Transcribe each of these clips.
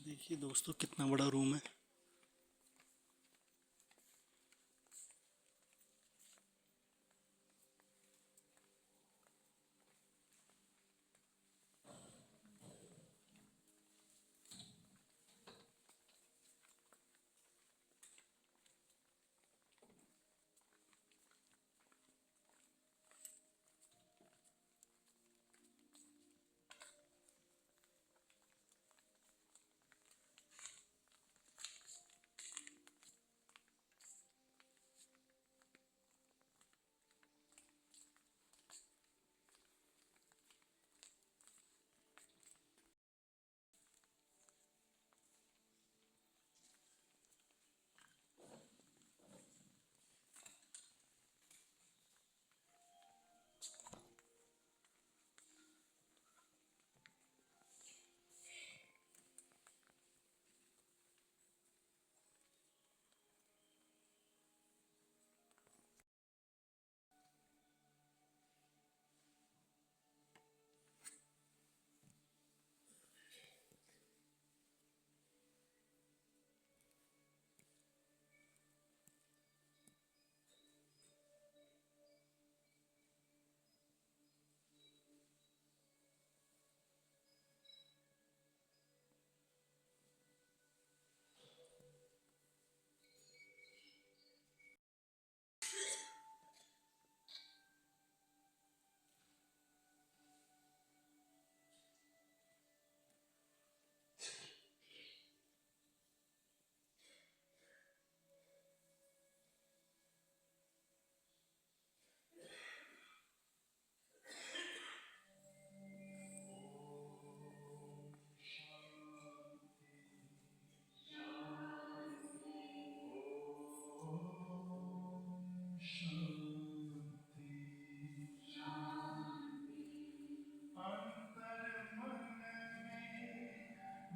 देखिए दोस्तों कितना बड़ा रूम है।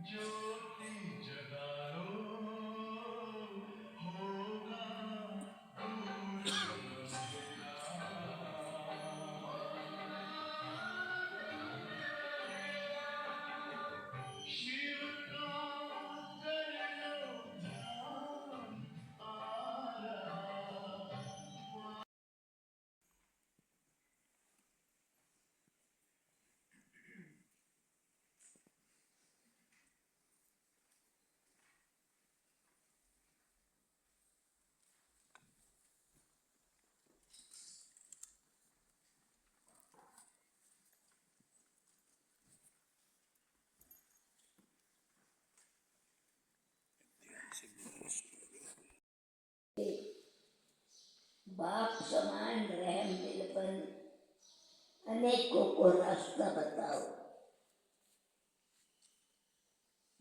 ज्योति जगाओ होगा दूर शिव का कर लो ध्यान आ रहा। बाप समान रहम दिलपन अनेकों को रास्ता बताओ।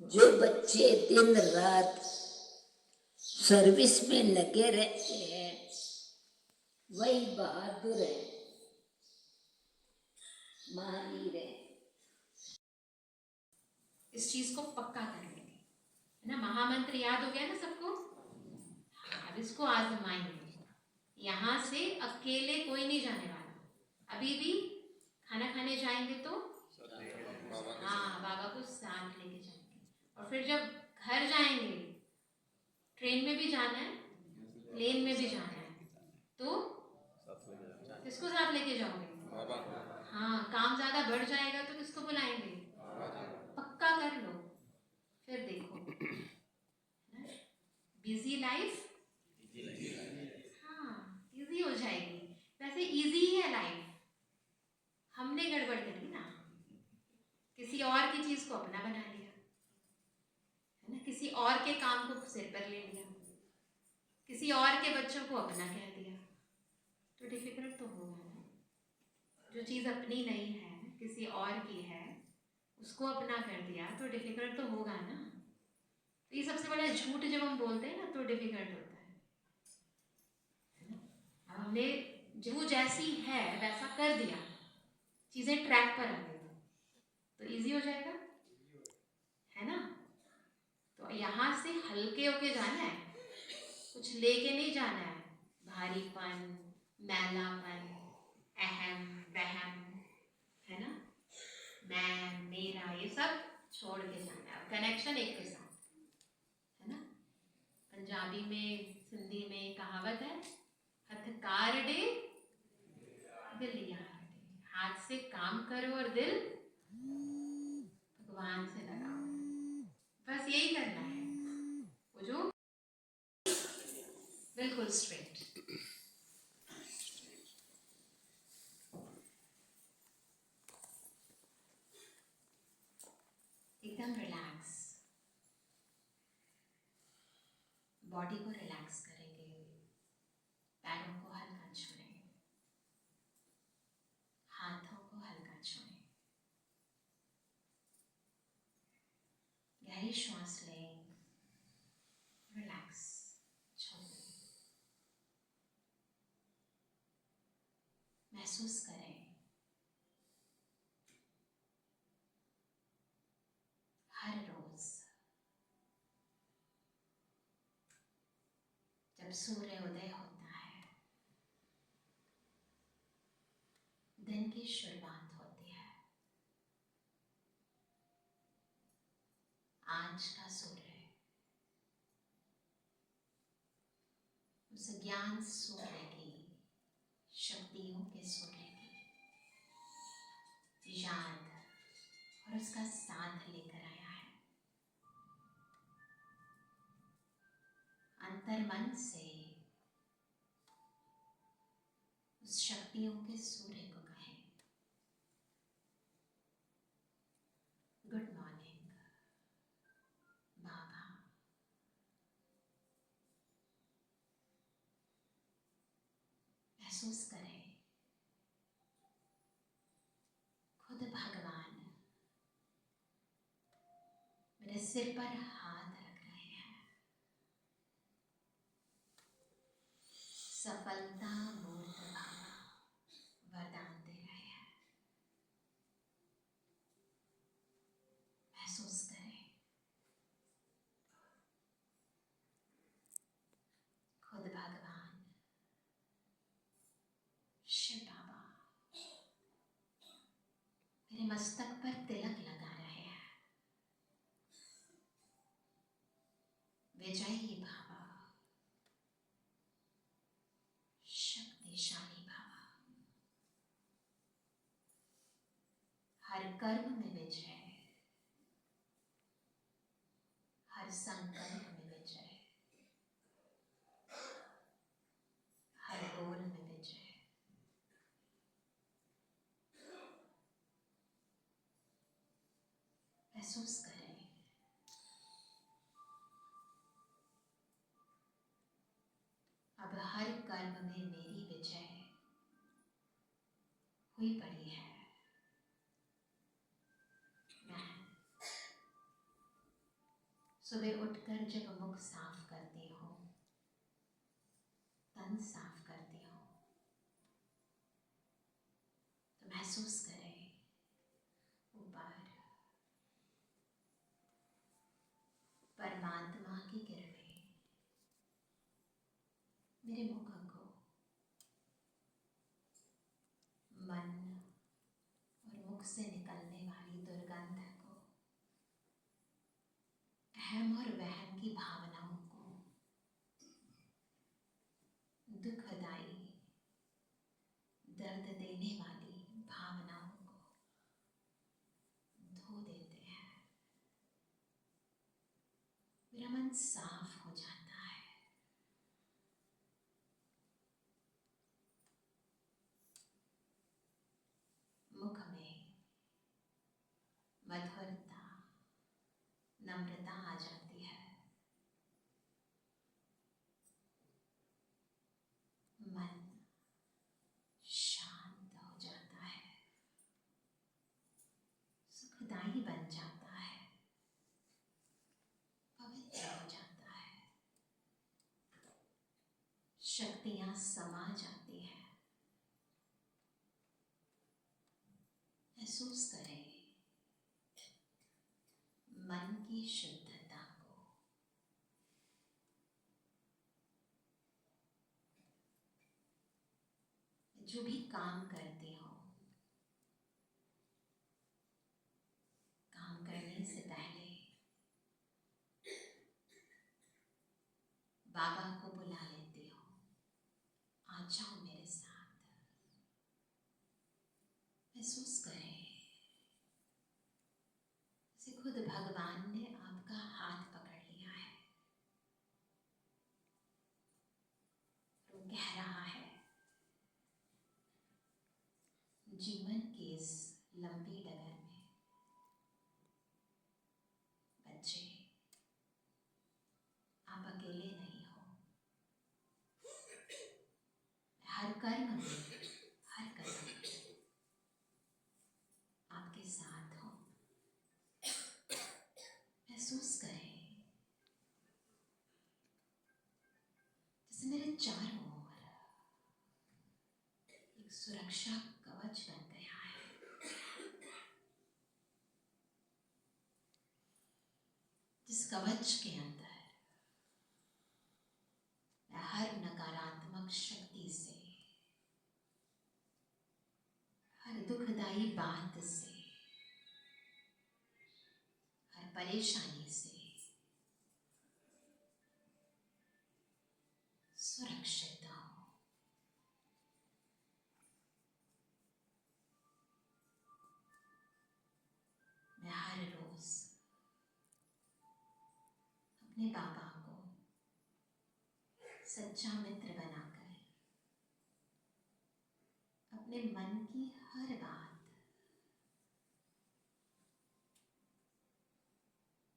जो बच्चे दिन रात सर्विस में लगे रहते हैं वही बहादुर है, महावीर है। इस चीज को पक्का कर लेंगे, है ना। महामंत्र याद हो गया ना सबको। अब इसको आजमाएंगे। यहाँ से अकेले कोई नहीं जाने वाला। अभी भी खाना खाने जाएंगे तो हाँ, बाबा को साथ लेके जाएंगे। और फिर जब घर जाएंगे, ट्रेन में भी जाना है, प्लेन में भी जाना है, तो किसको साथ लेके जाओगे? हाँ, काम ज्यादा बढ़ जाएगा तो किसको बुलाएंगे? पक्का कर लो, फिर देखो। बिजी लाइफ हाँ इजी हो जाएगी। वैसे इजी ही है लाइफ, हमने गड़बड़ कर दी ना। किसी और की चीज को अपना बना लिया, है ना। किसी और के काम को सिर पर ले लिया, किसी और के बच्चों को अपना कह दिया, तो डिफिकल्ट तो होगा ना। जो चीज अपनी नहीं है, किसी और की है, उसको अपना कर दिया तो डिफिकल्ट तो होगा ना। तो ये सबसे बड़ा झूठ जब हम बोलते हैं ना तो डिफिकल्ट होता है। अब हमने जो जैसी है वैसा कर दिया, चीजें ट्रैक पर आ गई, तो इजी हो जाएगा, है ना। तो यहाँ से हल्के होके जाना है, कुछ लेके नहीं जाना है। भारीपन, मैलापन, अहम वहम, है ना, मैं मेरा, ये सब छोड़ के जाना है, कनेक्शन एक के साथ, है ना। पंजाबी में, सिंधी में कहावत है, हथ कार डे दिल यार दे। हाथ से काम करो और दिल भगवान से लगाओ, बस यही करना है। वो जो बिल्कुल स्ट्रेट, एकदम रिलैक्स, बॉडी को रिलैक्स करेंगे, पैरों को हल्का छोड़ें, हाथों को हल्का छोड़ें, गहरी श्वास लें, रिलैक्स, छोड़ दें। महसूस करें हर रोज जब सूर्य उदय होता है, दिन की शुरुआत होती है। आज का सूर्य उस ज्ञान सूर्य की, शक्तियों के सूर्य की याद और उसका साथ लेकर आया है। अंतर्मन से उस शक्तियों के सूर्य को कहें, गुड मॉर्निंग बाबा। महसूस करें खुद भगवान मेरे सिर पर हाथ रख रहे हैं, सफलता मूर्त भावा वरदान दे रहे हैं। महसूस करें खुद भगवान शिव बाबा मेरे मस्तक पर तिलक लगा रहे हैं। विजयी बाबा, शक्तिशाली बाबा, हर कर्म में विजय, हर संकल्प में विजय, हर गोल में विजय। महसूस करें अब हर कर्म में मेरी विजय हुई पड़ी है। मैं सुबह उठकर जब मुख साफ करती हूँ, तन साफ करती हूँ, तो महसूस करें ऊपर परमात्मा की किरणें मेरे मुख को, मन और मुख से निकलने वाली दुर्गंध को, अहम और वहम की भावनाओं को, दुखदाई दर्द देने वाली भावनाओं को धो देते हैं। मेरा मन साफ हो जाता है। मुख में मधुरता, नम्रता आ जाती है। मन शांत हो जाता है, सुखदाई बन जाता है, पवित्र हो जाता है, शक्तियां समा जाती हैं। महसूस करें मन की शुद्धता को। जो भी काम करते हो, काम करने से भगवान ने आपका हाथ पकड़ लिया है। वो कह रहा है, जीवन की इस लंबी डगर में बच्चे, आप अकेले नहीं हो। हर कर्म में, हर कदम में आपके साथ हो। महसूस करें जैसे मेरे चारों ओर एक सुरक्षा कवच बन गया है, जिस कवच के अंदर मैं हर नकारात्मक शक्ति से, हर दुखदाई बात से, हर परेशानी से सुरक्षित हूं। मैं हर रोज अपने बाबा को सच्चा मित्र बनाकर अपने मन की हर बात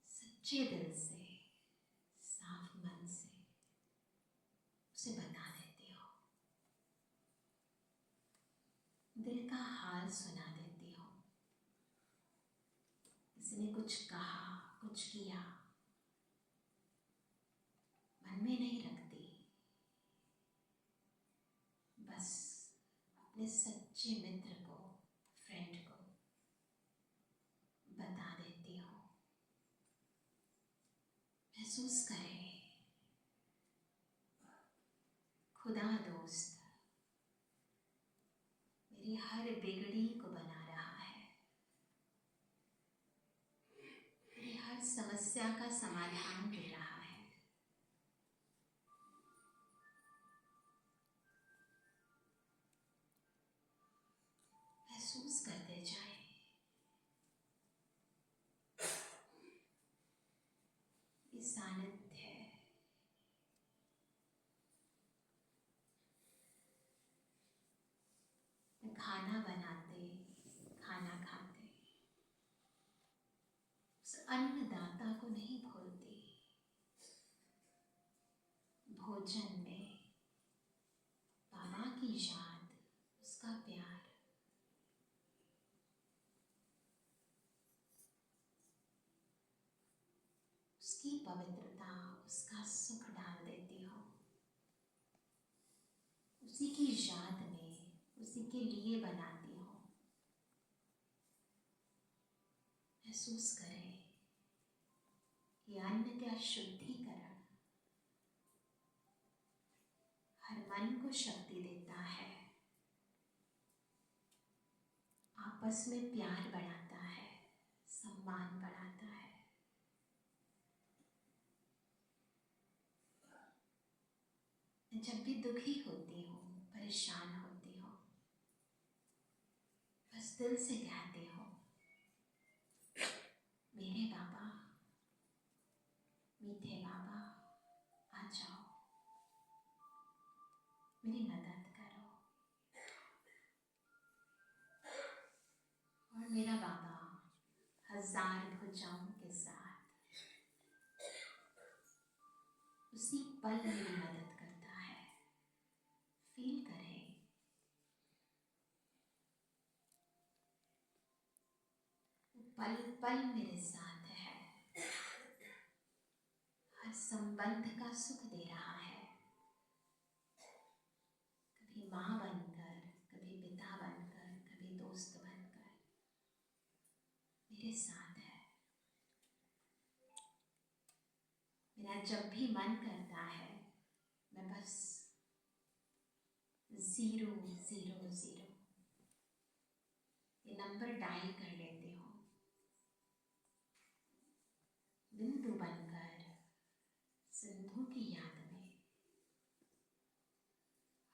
सच्चे दिल से, साफ मन से उसे बता देती हो। दिल का हाल सुना देती हो। किसी ने कुछ कहा, कुछ किया, मन में नहीं रखती, बस अपने सच्चे मित्र को, फ्रेंड को बता देती हो। महसूस करें, खुदा दोस्त मेरी हर बिगड़ी को बना रहा है, मेरी हर समस्या का समाधान दे रहा है। महसूस करते जाएं, ये सानिध्य है। मैं खाना बनाते, खाना खाते उस अन्नदाता को नहीं भूलती। भोजन में बाबा की याद, उसका प्यार, उसकी पवित्रता, उसका सुख डाल देती हो। उसी की याद में, उसी के लिए बनाती हो। महसूस करें ये अन्न का शुद्धिकरण हर मन को शक्ति देता है, आपस में प्यार बढ़ाता है, सम्मान बढ़ाता है। जब भी दुखी होती हो, परेशान होती हो, बस दिल से कहती हो, मेरे बाबा, मीठे बाबा, आ जाओ, मेरी मदद करो। और मेरा बाबा हजार भुजाओं के साथ उसी पल मेरी मदद करता है। फील करें, पल पल मेरे साथ है, हर संबंध का सुख दे रहा है। कभी माँ बनकर, कभी पिता बनकर, कभी दोस्त बनकर मेरे साथ है। मेरा जब भी मन करता है, मैं बस 000 ये नंबर डायल कर लेती हूँ। बिंदु बनकर सिंधु की याद में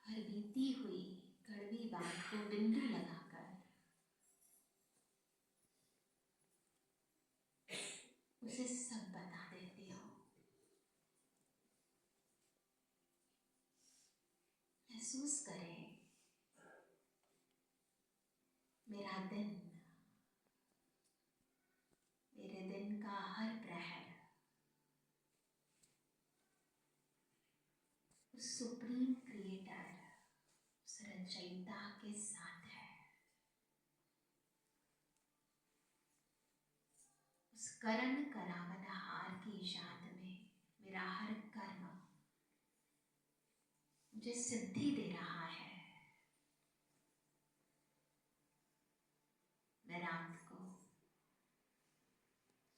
हर बीती हुई कड़वी बात को बिंदु लगाकर से सब बता देती हूँ। महसूस करें मेरा दिन, मेरे दिन का हर प्रहर उस सुप्रीम क्रिएटर, उस रचयिता के साथ है। उस करण करावनहार की याद में मेरा हर कर्म मुझे सिद्धि दे रहा है। मैं रात को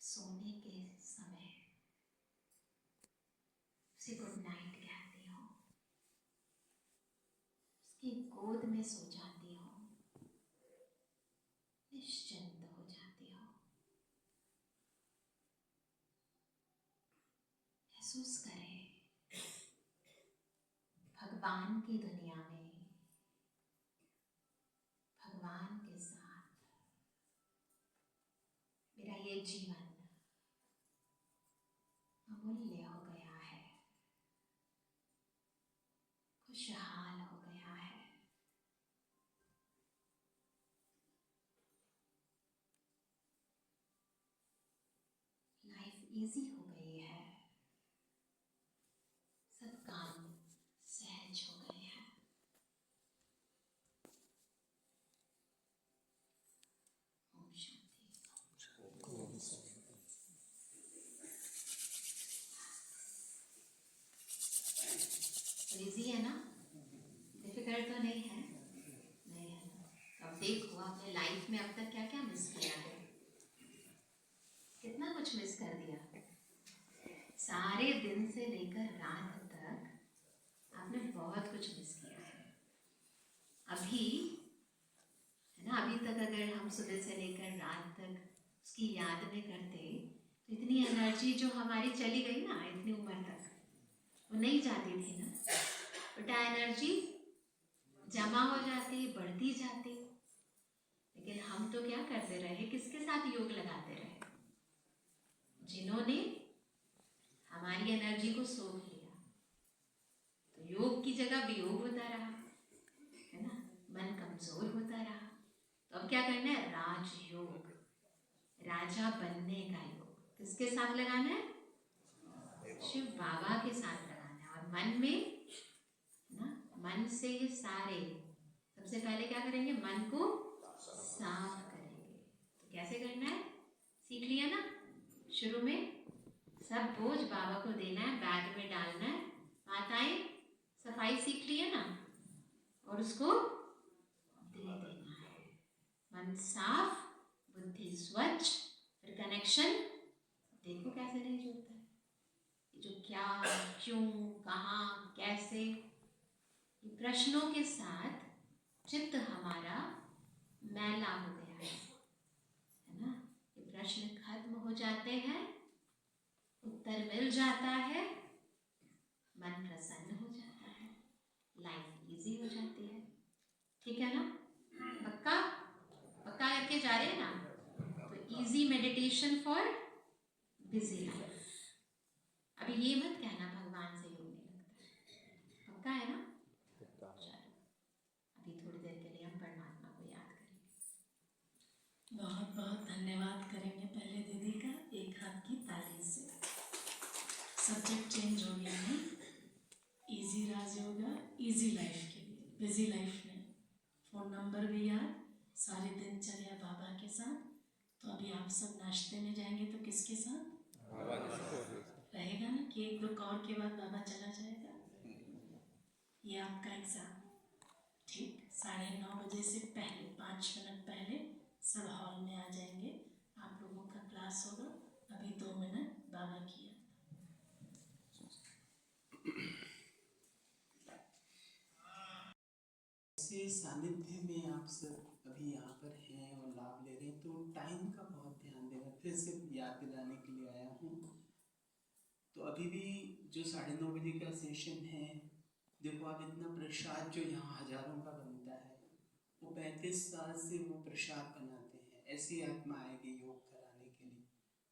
सोने के समय उसे गुड नाइट कहती हूँ, उसकी गोद में सो जाती हूँ, निश्चिंत हो जाती हूँ। महसूस करें भगवान की दुनिया में, भगवान के साथ मेरा ये जीवन अमूल्य हो गया है, खुशहाल हो गया है। लाइफ इजी हो गई है, सब काम सहज हो गए हैं। ओम शांति। इजी है ना? डिफिकल्ट तो नहीं है? नहीं है ना? तो अब देखो आपने लाइफ में अब तक क्या क्या मिस किया है, कितना कुछ मिस कर दिया। सारे दिन से लेकर रात तक आपने बहुत कुछ मिस किया है। अभी है ना, अभी तक अगर हम सुबह से लेकर रात तक उसकी याद में करते तो इतनी एनर्जी जो हमारी चली गई ना इतनी उम्र तक, वो नहीं जाती थी ना, बटा एनर्जी जमा हो जाती, बढ़ती जाती। लेकिन हम तो क्या करते रहे, किसके साथ योग लगाते रहे? जिन्होंने हमारी एनर्जी को सोख लिया। तो योग की जगह वियोग होता रहा, है ना, मन कमजोर होता रहा। तो अब क्या करना है? राजयोग, राजा बनने का योग किसके साथ लगाना है? शिव बाबा के साथ लगाना है। और मन में ना, मन से ये सारे, सबसे पहले क्या करेंगे? मन को साफ करेंगे। तो कैसे करना है? सीख लिया ना शुरू में? सब बोझ बाबा को देना है, बैग में डालना है। माताएं सफाई सीख ली है ना, और उसको दे देना है। मन साफ, बुद्धि स्वच्छ, फिर कनेक्शन देखो कैसे नहीं जुड़ता है। ये जो क्या, क्यों, कहाँ, कैसे, ये प्रश्नों के साथ चित्त हमारा मैला हो गया है ना। ये प्रश्न खत्म हो जाते हैं, उत्तर मिल जाता है, मन प्रसन्न हो जाता है, लाइफ इजी हो जाती है। ठीक है ना? पक्का पक्का करके जा रहे हैं ना? तो easy meditation for busy life. अभी ये मत कहना भगवान से योग नहीं लगता है। पक्का है ना? चलो अभी थोड़ी देर के लिए हम परमात्मा को याद करेंगे। बहुत बहुत धन्यवाद करेंगे पहले दीदी का, एक हाथ की ताली से। सब्जेक्ट चेंज हो गया है, इजी राजयोग, इजी लाइफ के लिए, बिजी लाइफ में। फ़ोन नंबर भी याद, सारी दिनचर्या बाबा के साथ। तो अभी आप सब नाश्ते में जाएंगे तो किसके साथ रहेगा ना कि एक दो कौर के बाद बाबा चला जाएगा? ये आपका एग्ज़ाम। ठीक 9:30 बजे से पहले 5 मिनट पहले सब हॉल में आ जाएंगे। आप लोगों का क्लास होगा। अभी 2 मिनट बाबा की याद। ऐसे सानिध्य में आप सब अभी यहाँ पर हैं और लाभ ले रहे हैं, तो टाइम का बहुत ध्यान देना। फिर से याद दिलाने के लिए आया हूँ। तो अभी भी जो 9:30 बजे का सेशन है, देखो आप इतना प्रसाद जो यहाँ हजारों का बनता है, वो 35 साल से वो प्रसाद बनाते हैं। ऐसी आत्मा आएगी योग कराने के लिए।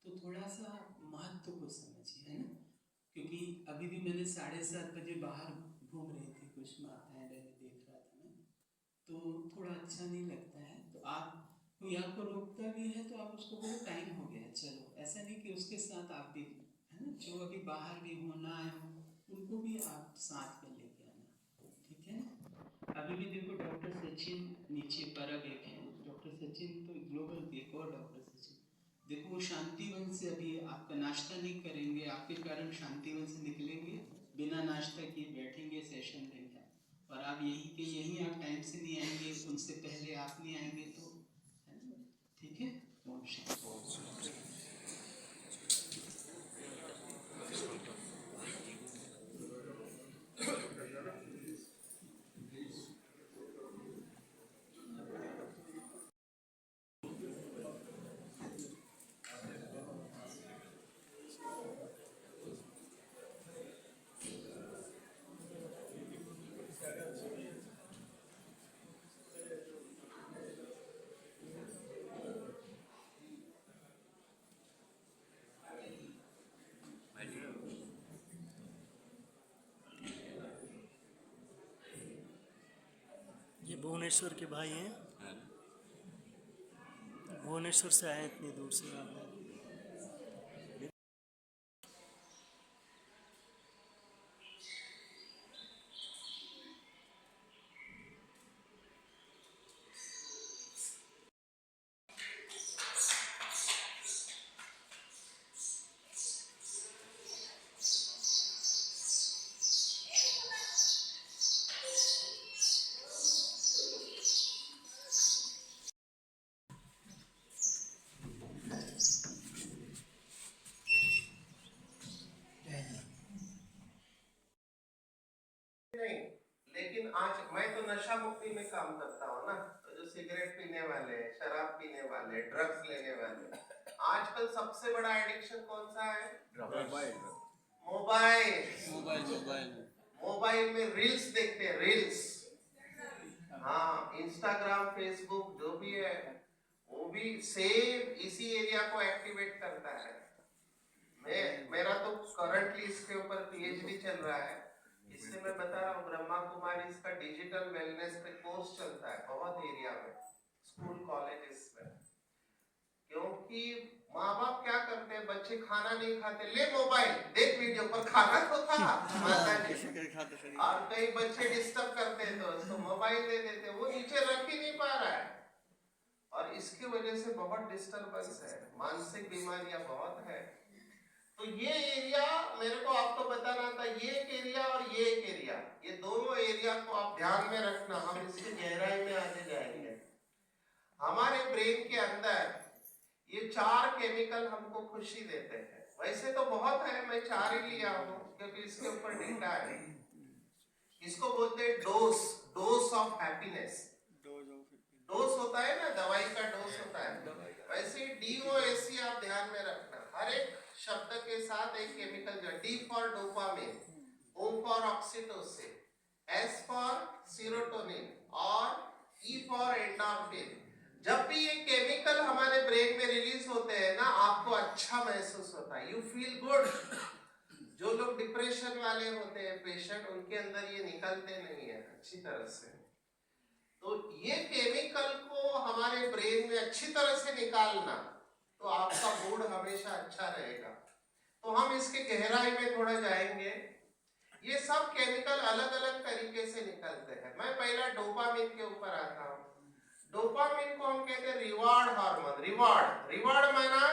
तो थोड़ा सा महत्व को समझिए, है ना। क्योंकि अभी भी मैंने 7:30 बजे बाहर घूम रही थी, कुछ माताएं देख रहा था मैं, तो थोड़ा अच्छा नहीं लगता है। तो आप कोई आपको रोकता भी है तो आप उसको बोलो टाइम हो गया चलो, ऐसा नहीं कि उसके साथ आप भी, है ना, जो अभी बाहर भी होना आए हो उनको भी आप साथ में लेके आना, ठीक है ना। अभी भी देखो डॉक्टर सचिन नीचे परब एक है, डॉक्टर सचिन तो ग्लोबल, एक और डॉक्टर सचिन देखो, वो शांतिवन से अभी आपका नाश्ता नहीं करेंगे, आपके कारण शांतिवन से निकलेंगे, बिना नाश्ता किए बैठेंगे, सेशन देंगे, और आप यहीं के यहीं आप टाइम से नहीं आएंगे, उनसे पहले आप नहीं आएंगे, तो है ना, ठीक है। ओम शांति। ये भुवनेश्वर के भाई हैं, भुवनेश्वर से आए इतनी दूर से। नहीं, लेकिन आज मैं तो नशा मुक्ति में काम करता हूँ ना, तो जो सिगरेट पीने वाले, शराब पीने वाले, ड्रग्स लेने वाले, आजकल सबसे बड़ा एडिक्शन कौन सा है? मोबाइल। मोबाइल में रील्स देखते हैं, रील्स। हाँ, इंस्टाग्राम, फेसबुक जो भी है वो भी सेम इसी एरिया को एक्टिवेट करता है। मेरा तो करंटली इसके ऊपर पीएचडी चल रहा है, इससे मैं बता रहा हूँ, ब्रह्मा कुमारी इसका डिजिटल वेलनेस पे कोर्स चलता है बहुत एरिया में, स्कूल कॉलेजेस में। क्योंकि माँ बाप क्या करते हैं, बच्चे खाना नहीं खाते, ले मोबाइल देख वीडियो पर, खाना तो था माता जी, और कई बच्चे डिस्टर्ब करते हैं तो उसको मोबाइल दे देते, वो नीचे रख ही नहीं पा रहा है, और इसकी वजह से बहुत डिस्टर्बेंस है, मानसिक बीमारियां बहुत है। तो ये एरिया मेरे को आपको बताना था, ये एक एरिया और ये एक एरिया, ये दोनों एरिया को आप ध्यान में रखना, हम इसकी गहराई में आगे जाएंगे। हमारे ब्रेन के अंदर ये 4 केमिकल हमको खुशी देते हैं, वैसे तो बहुत है, मैं 4 ही लिया हूँ क्योंकि इसके ऊपर डेटा है। इसको बोलते हैं डोज ऑफ हैप्पीनेस। डोज होता है ना, दवाई का डोज होता है, वैसे DOAC आप ध्यान में रखना, हर एक शब्द के साथ एक केमिकल, जो D for dopamine, O for oxytocin, S for serotonin और E फॉर एंडोर्फिन। जब भी ये केमिकल हमारे ब्रेन में रिलीज होते हैं ना, आपको अच्छा महसूस होता है, यू फील गुड। जो लोग डिप्रेशन वाले होते हैं पेशेंट, उनके अंदर ये निकलते नहीं है अच्छी तरह से। तो ये केमिकल को हमारे ब्रेन में अच्छी तरह से निकालना, तो आपका मूड हमेशा अच्छा रहेगा। तो हम इसके गहराई में थोड़ा जाएंगे। ये सब केमिकल अलग अलग तरीके से निकलते हैं। मैं पहला डोपामिन के ऊपर आता हूँ। डोपामिन को हम कहते हैं रिवार्ड हार्मोन। रिवार्ड माना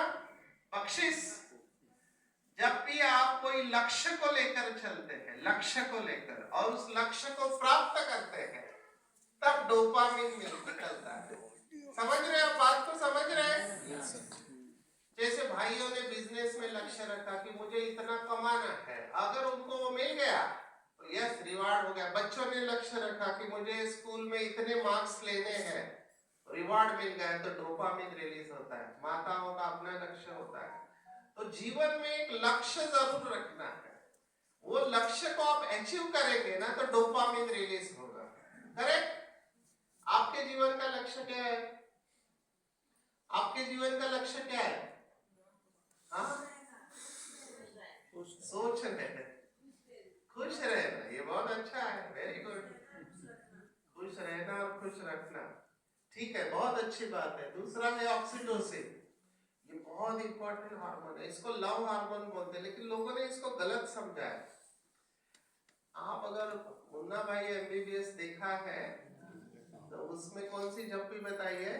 बख्शिश। जब भी आप कोई लक्ष्य को लेकर चलते हैं, लक्ष्य को लेकर, और उस लक्ष्य को प्राप्त करते हैं, तब डोपामिन निकलता है। समझ रहे हैं, बात को समझ रहे हैं? जैसे भाइयों ने बिजनेस में लक्ष्य रखा कि मुझे इतना कमाना है, अगर उनको वो मिल गया तो यस, रिवार्ड हो गया। बच्चों ने लक्ष्य रखा कि मुझे स्कूल में इतने मार्क्स लेने हैं, रिवार्ड मिल गया, तो डोपामिन रिलीज होता है। माताओं का अपना लक्ष्य होता है। तो जीवन में एक लक्ष्य जरूर रखना है, वो लक्ष्य को आप अचीव करेंगे ना, तो डोपामिन रिलीज होगा। करेक्ट? आपके जीवन का लक्ष्य क्या है? आपके जीवन का लक्ष्य क्या है? सोच रहे, खुश रहना, ये बहुत अच्छा है, वेरी गुड। खुश रहना और खुश रखना, ठीक है, बहुत अच्छी बात है। दूसरा है ऑक्सीटोसिन, ये बहुत इंपॉर्टेंट हार्मोन है, इसको लव हार्मोन बोलते हैं, लेकिन लोगों ने इसको गलत समझा है। आप अगर मुन्ना भाई एमबीबीएस देखा है तो उसमें कौन सी झप्पी बताई है?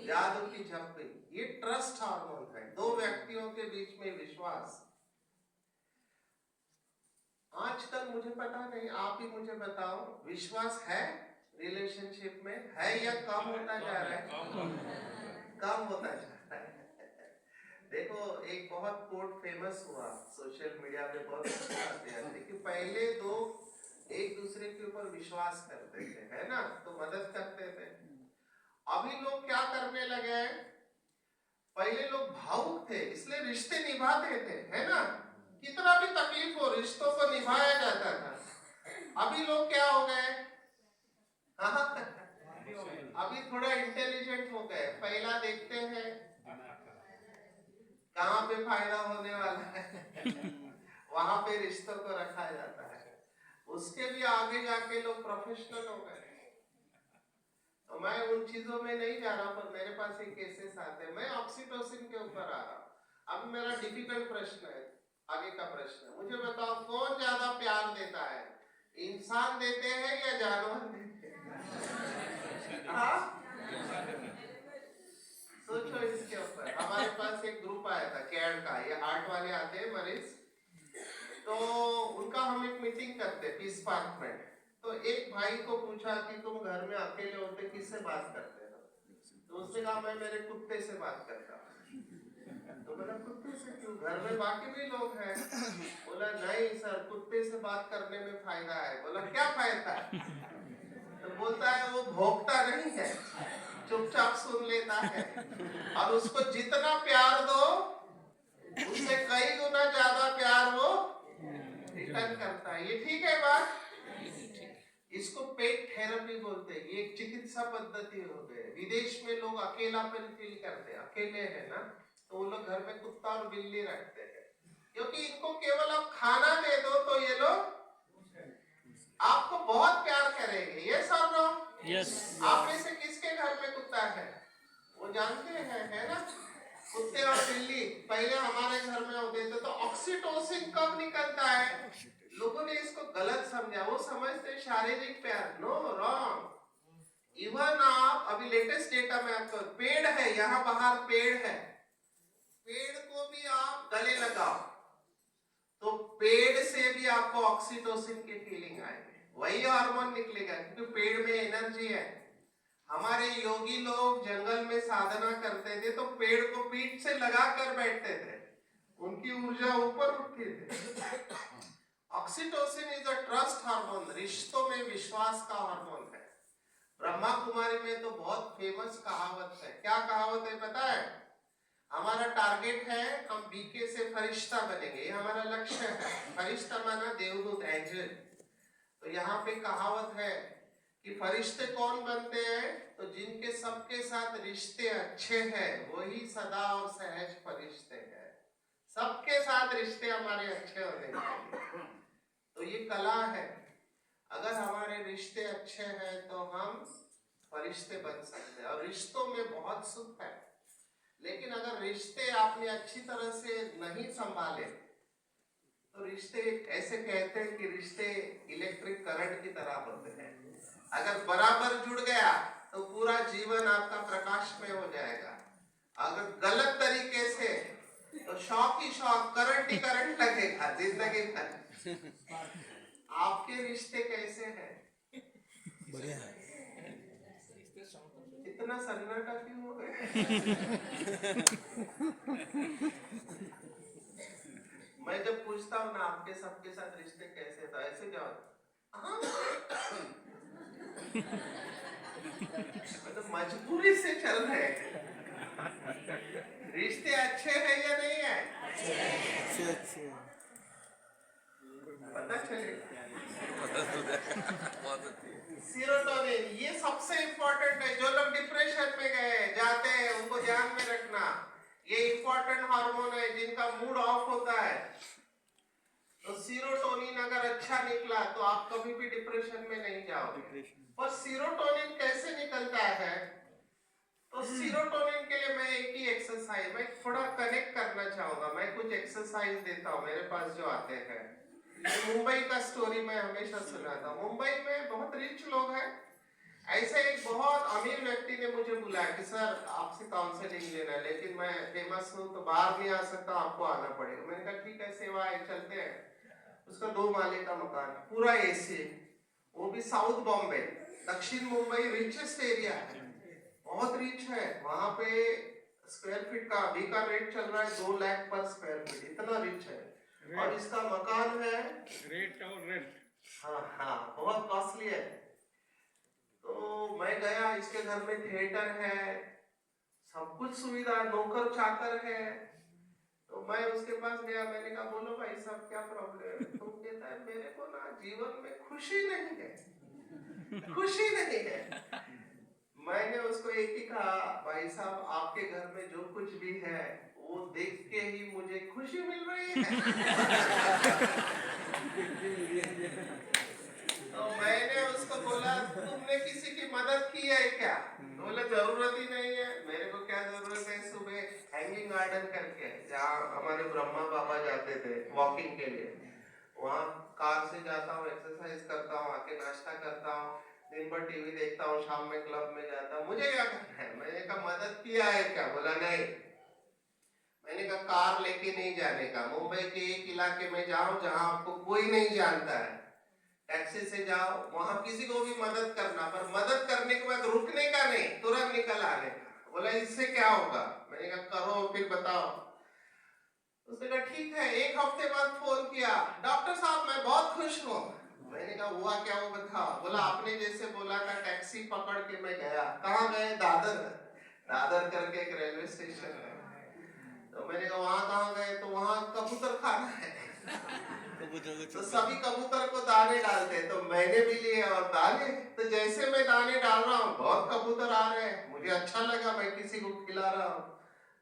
जादू की झप्पी। ये ट्रस्ट हार्मोन है, दो व्यक्तियों के बीच में विश्वास। आजकल मुझे पता नहीं, आप ही मुझे बताओ, विश्वास है रिलेशनशिप में, है या कम होता जा रहा है? कम होता जा रहा है। देखो, एक बहुत कोट फेमस हुआ सोशल मीडिया पे, बहुत अच्छी बातें आती कि पहले लोग एक दूसरे के ऊपर विश्वास करते थे, है ना, तो मदद करते थे। अभी लोग क्या करने लगे हैं? पहले लोग भावुक थे इसलिए रिश्ते निभाते थे, है ना, कितना भी तकलीफ हो रिश्तों को निभाया जाता था। अभी लोग क्या हो गए? अभी थोड़ा इंटेलिजेंट हो गए। पहला देखते हैं कहाँ पे फायदा होने वाला है, वहां पे रिश्तों को रखा जाता है। उसके भी आगे जाके लोग प्रोफेशनल हो गए। तो मैं उन चीजों में नहीं जा रहा, पर मेरे पास एक केसेस आते हैं। मैं ऑक्सीटोसिन के ऊपर आ रहा। अब मेरा डिफिकल्ट प्रश्न है, आगे का प्रश्न, मुझे बताओ कौन ज्यादा प्यार देता है? इंसान देते हैं या जानवर देते हैं? हाँ, सोचो इसके ऊपर। हमारे पास एक ग्रुप आया था कैड का, ये हार्ट वाले आते हैं मरीज, तो उनका हम एक मीटिंग करते पीस पार्क में। तो एक भाई को पूछा कि तुम घर में अकेले होते किससे बात करते हो? तो उसने कहा मैं मेरे कुत्ते से बात करता हूँ। तो मैंने कुत्ते से क्यों, घर में बाकी भी लोग हैं? बोला नहीं सर, कुत्ते से बात करने में फायदा है। बोला क्या फायदा है? तो बोलता है वो भौंकता नहीं है, चुपचाप सुन लेता है, और उसको जितना प्यार दो उससे कई गुना ज्यादा प्यार वो रिटर्न करता है। ये ठीक है बात? इसको पेट थेरेपी बोलते हैं। ये एक चिकित्सा पद्धति हो गई। विदेश में लोग अकेलापन फील करते हैं, अकेले हैं ना, तो वो लोग घर में कुत्ता और बिल्ली रखते हैं, क्योंकि इनको केवल आप खाना दे दो तो ये लोग आपको बहुत प्यार करेंगे। ये सब लोग, यस, आप में से किसके घर में कुत्ता है? वो जानते हैं, है ना, कुत्ते और बिल्ली पहले हमारे घर में होते थे। तो ऑक्सीटोसिन कब निकलता है? लोगों ने इसको गलत समझा, वो समझते शारीरिक प्यार। No, wrong. इवन आप अभी लेटेस्ट डेटा में आपको, पेड़ है यहाँ बाहर, पेड़ है, पेड़ को भी आप गले लगाओ तो पेड़ से भी आपको ऑक्सीटोसिन की फीलिंग आएगी, वही हार्मोन निकलेगा, क्योंकि पेड़ में एनर्जी है। हमारे योगी लोग जंगल में साधना करते थे तो पेड़ को पीठ से लगा कर बैठते थे, उनकी ऊर्जा ऊपर उठती थी। Oxytocin is a trust hormone, रिश्तों में विश्वास का हार्मोन है। ब्रह्मा कुमारी में तो बहुत फेमस कहावत है। क्या कहावत है पता है? हमारा टारगेट है हम बीके से फरिश्ता बनेंगे, ये हमारा लक्ष्य है। फरिश्ता माना देवदूत, एंजल। तो यहाँ पे कहावत है कि फरिश्ते कौन बनते हैं? तो जिनके सबके साथ रिश्ते अच्छे हैं वही सदा और सहज फरिश्ते हैं। सबके साथ रिश्ते हमारे अच्छे होने चाहिए, तो ये कला है। अगर हमारे रिश्ते अच्छे हैं तो हम फरिश्ते बन सकते हैं, और रिश्तों में बहुत सुख है। लेकिन अगर रिश्ते आपने अच्छी तरह से नहीं संभाले तो रिश्ते, ऐसे कहते हैं कि रिश्ते इलेक्ट्रिक करंट की तरह होते हैं। अगर बराबर जुड़ गया तो पूरा जीवन आपका प्रकाशमय हो जाएगा। अगर गलत तरीके से तो शॉक ही शॉक, करंट ही करंट लगेगा जिंदगी भर। आपके रिश्ते कैसे हैं? बढ़िया है। इतना सन्नाटा क्यों हो गया? मैं जब पूछता हूँ ना आपके सबके साथ रिश्ते कैसे, तो ऐसे क्या होता? मतलब मजबूरी से चल रहे हैं। रिश्ते अच्छे हैं या नहीं है? अच्छे। पता चलेगा। सीरोटोनिन, ये सबसे इंपॉर्टेंट है। जो लोग डिप्रेशन में गए जाते हैं उनको ध्यान में रखना, ये इंपॉर्टेंट हार्मोन है जिनका मूड ऑफ होता है। तो सीरोटोनिन अगर अच्छा निकला तो आप कभी भी डिप्रेशन में नहीं जाओगे। और सीरोटोनिन कैसे निकलता है? तो सीरोटोनिन के लिए मैं एक ही एक्सरसाइज, मैं थोड़ा कनेक्ट करना चाहूंगा। मैं कुछ एक्सरसाइज देता हूँ मेरे पास जो आते हैं। मुंबई का स्टोरी मैं हमेशा सुनाता हूँ। मुंबई में बहुत रिच लोग हैं। ऐसे एक बहुत अमीर व्यक्ति ने मुझे बुलाया कि सर आपसे काउंसलिंग लेना है, लेकिन मैं फेमस हूँ तो बाहर नहीं आ सकता, आपको आना पड़ेगा। मैंने कहा ठीक है, सेवा है, चलते हैं। उसका 2 माले का मकान, पूरा एसी, वो भी साउथ बॉम्बे, दक्षिण मुंबई रिचेस्ट एरिया है, बहुत रिच है। वहां पे स्क्वायर फीट का अभी का रेट चल रहा है 2 लाख पर स्क्वायर फीट, इतना रिच है। और इसका मकान है रेट और रेंट। हाँ बहुत कॉस्टली है। तो मैं गया, इसके घर में थिएटर है, सब कुछ सुविधा, नौकर चाकर है। तो मैं उसके पास गया, मैंने कहा बोलो भाई साहब क्या प्रॉब्लम है? तो कहता है मेरे को ना जीवन में खुशी नहीं है, खुशी नहीं है। मैंने उसको एक ही कहा, भाई साहब आपके घर में जो कुछ भी है वो देख के ही मुझे खुशी मिल रही है। तो मैंने उसको बोला तुमने किसी की मदद की है क्या? तो बोला जरूरत ही नहीं है। मेरे को क्या जरूरत है? सुबह हैंगिंग गार्डन करके जहाँ हमारे ब्रह्मा बाबा जाते थे वॉकिंग के लिए, वहाँ कार से जाता हूँ, एक्सरसाइज करता हूँ, आके नाश्ता करता हूँ, दिन भर टीवी देखता हूँ, शाम में क्लब में जाता हूँ, मुझे क्या करना है? मैंने कहा मदद किया है क्या? बोला नहीं। मैंने कहा कार लेके नहीं जाने का, मुंबई के एक इलाके में जाओ जहां आपको कोई नहीं जानता है, टैक्सी से जाओ, वहां किसी को भी मदद करना, पर मदद करने के बाद रुकने का नहीं, तुरंत निकल आने का। बोला इससे क्या होगा? मैंने कहा करो फिर बताओ। उसने कहा ठीक है। 1 हफ्ते बाद फोन किया, डॉक्टर साहब मैं बहुत खुश हूँ। मैंने कहा हुआ क्या, वो बताओ। बोला आपने जैसे बोला था टैक्सी पकड़ के मैं गया। कहाँ गए? दादर। दादर करके एक रेलवे स्टेशन है। तो मैंने कहा वहां कहाँ गए? तो वहां कबूतर खाना है। तो सभी कबूतर को दाने डालते हैं, तो मैंने भी लिए और दाने। तो जैसे मैं दाने डाल रहा हूँ बहुत कबूतर आ रहे हैं, मुझे अच्छा लगा, मैं किसी को खिला रहा हूँ,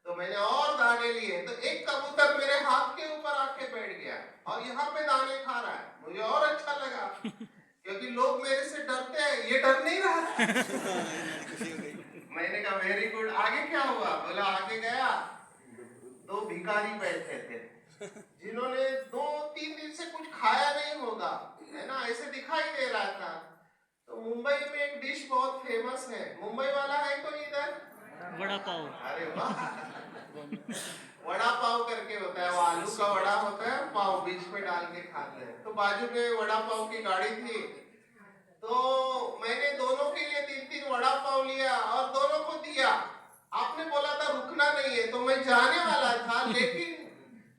तो मैंने और दाने लिए। तो एक कबूतर मेरे हाथ के ऊपर आके बैठ गया और यहाँ पे दाने खा रहा है, मुझे और अच्छा लगा, क्योंकि लोग मेरे से डरते हैं, ये डर नहीं रहा था। मैंने कहा वेरी गुड। आगे क्या हुआ? बोला आगे गया, 2 भिखारी बैठे थे जिन्होंने 2-3 दिन से कुछ खाया नहीं होगा, है ना, ऐसे दिखाई दे रहा था। तो मुंबई में एक डिश बहुत फेमस है, मुंबई वाला है कोई इधर? वड़ा पाव। अरे वाह, वड़ा पाव करके होता है, वो आलू का वड़ा होता है, पाव बीच में डाल के खाते हैं। तो बाजू में वड़ा पाव की गाड़ी थी, तो मैंने दोनों के लिए 3-3 वड़ा पाव लिया और दोनों को दिया। आपने बोला था रुकना नहीं है, तो मैं जाने वाला था, लेकिन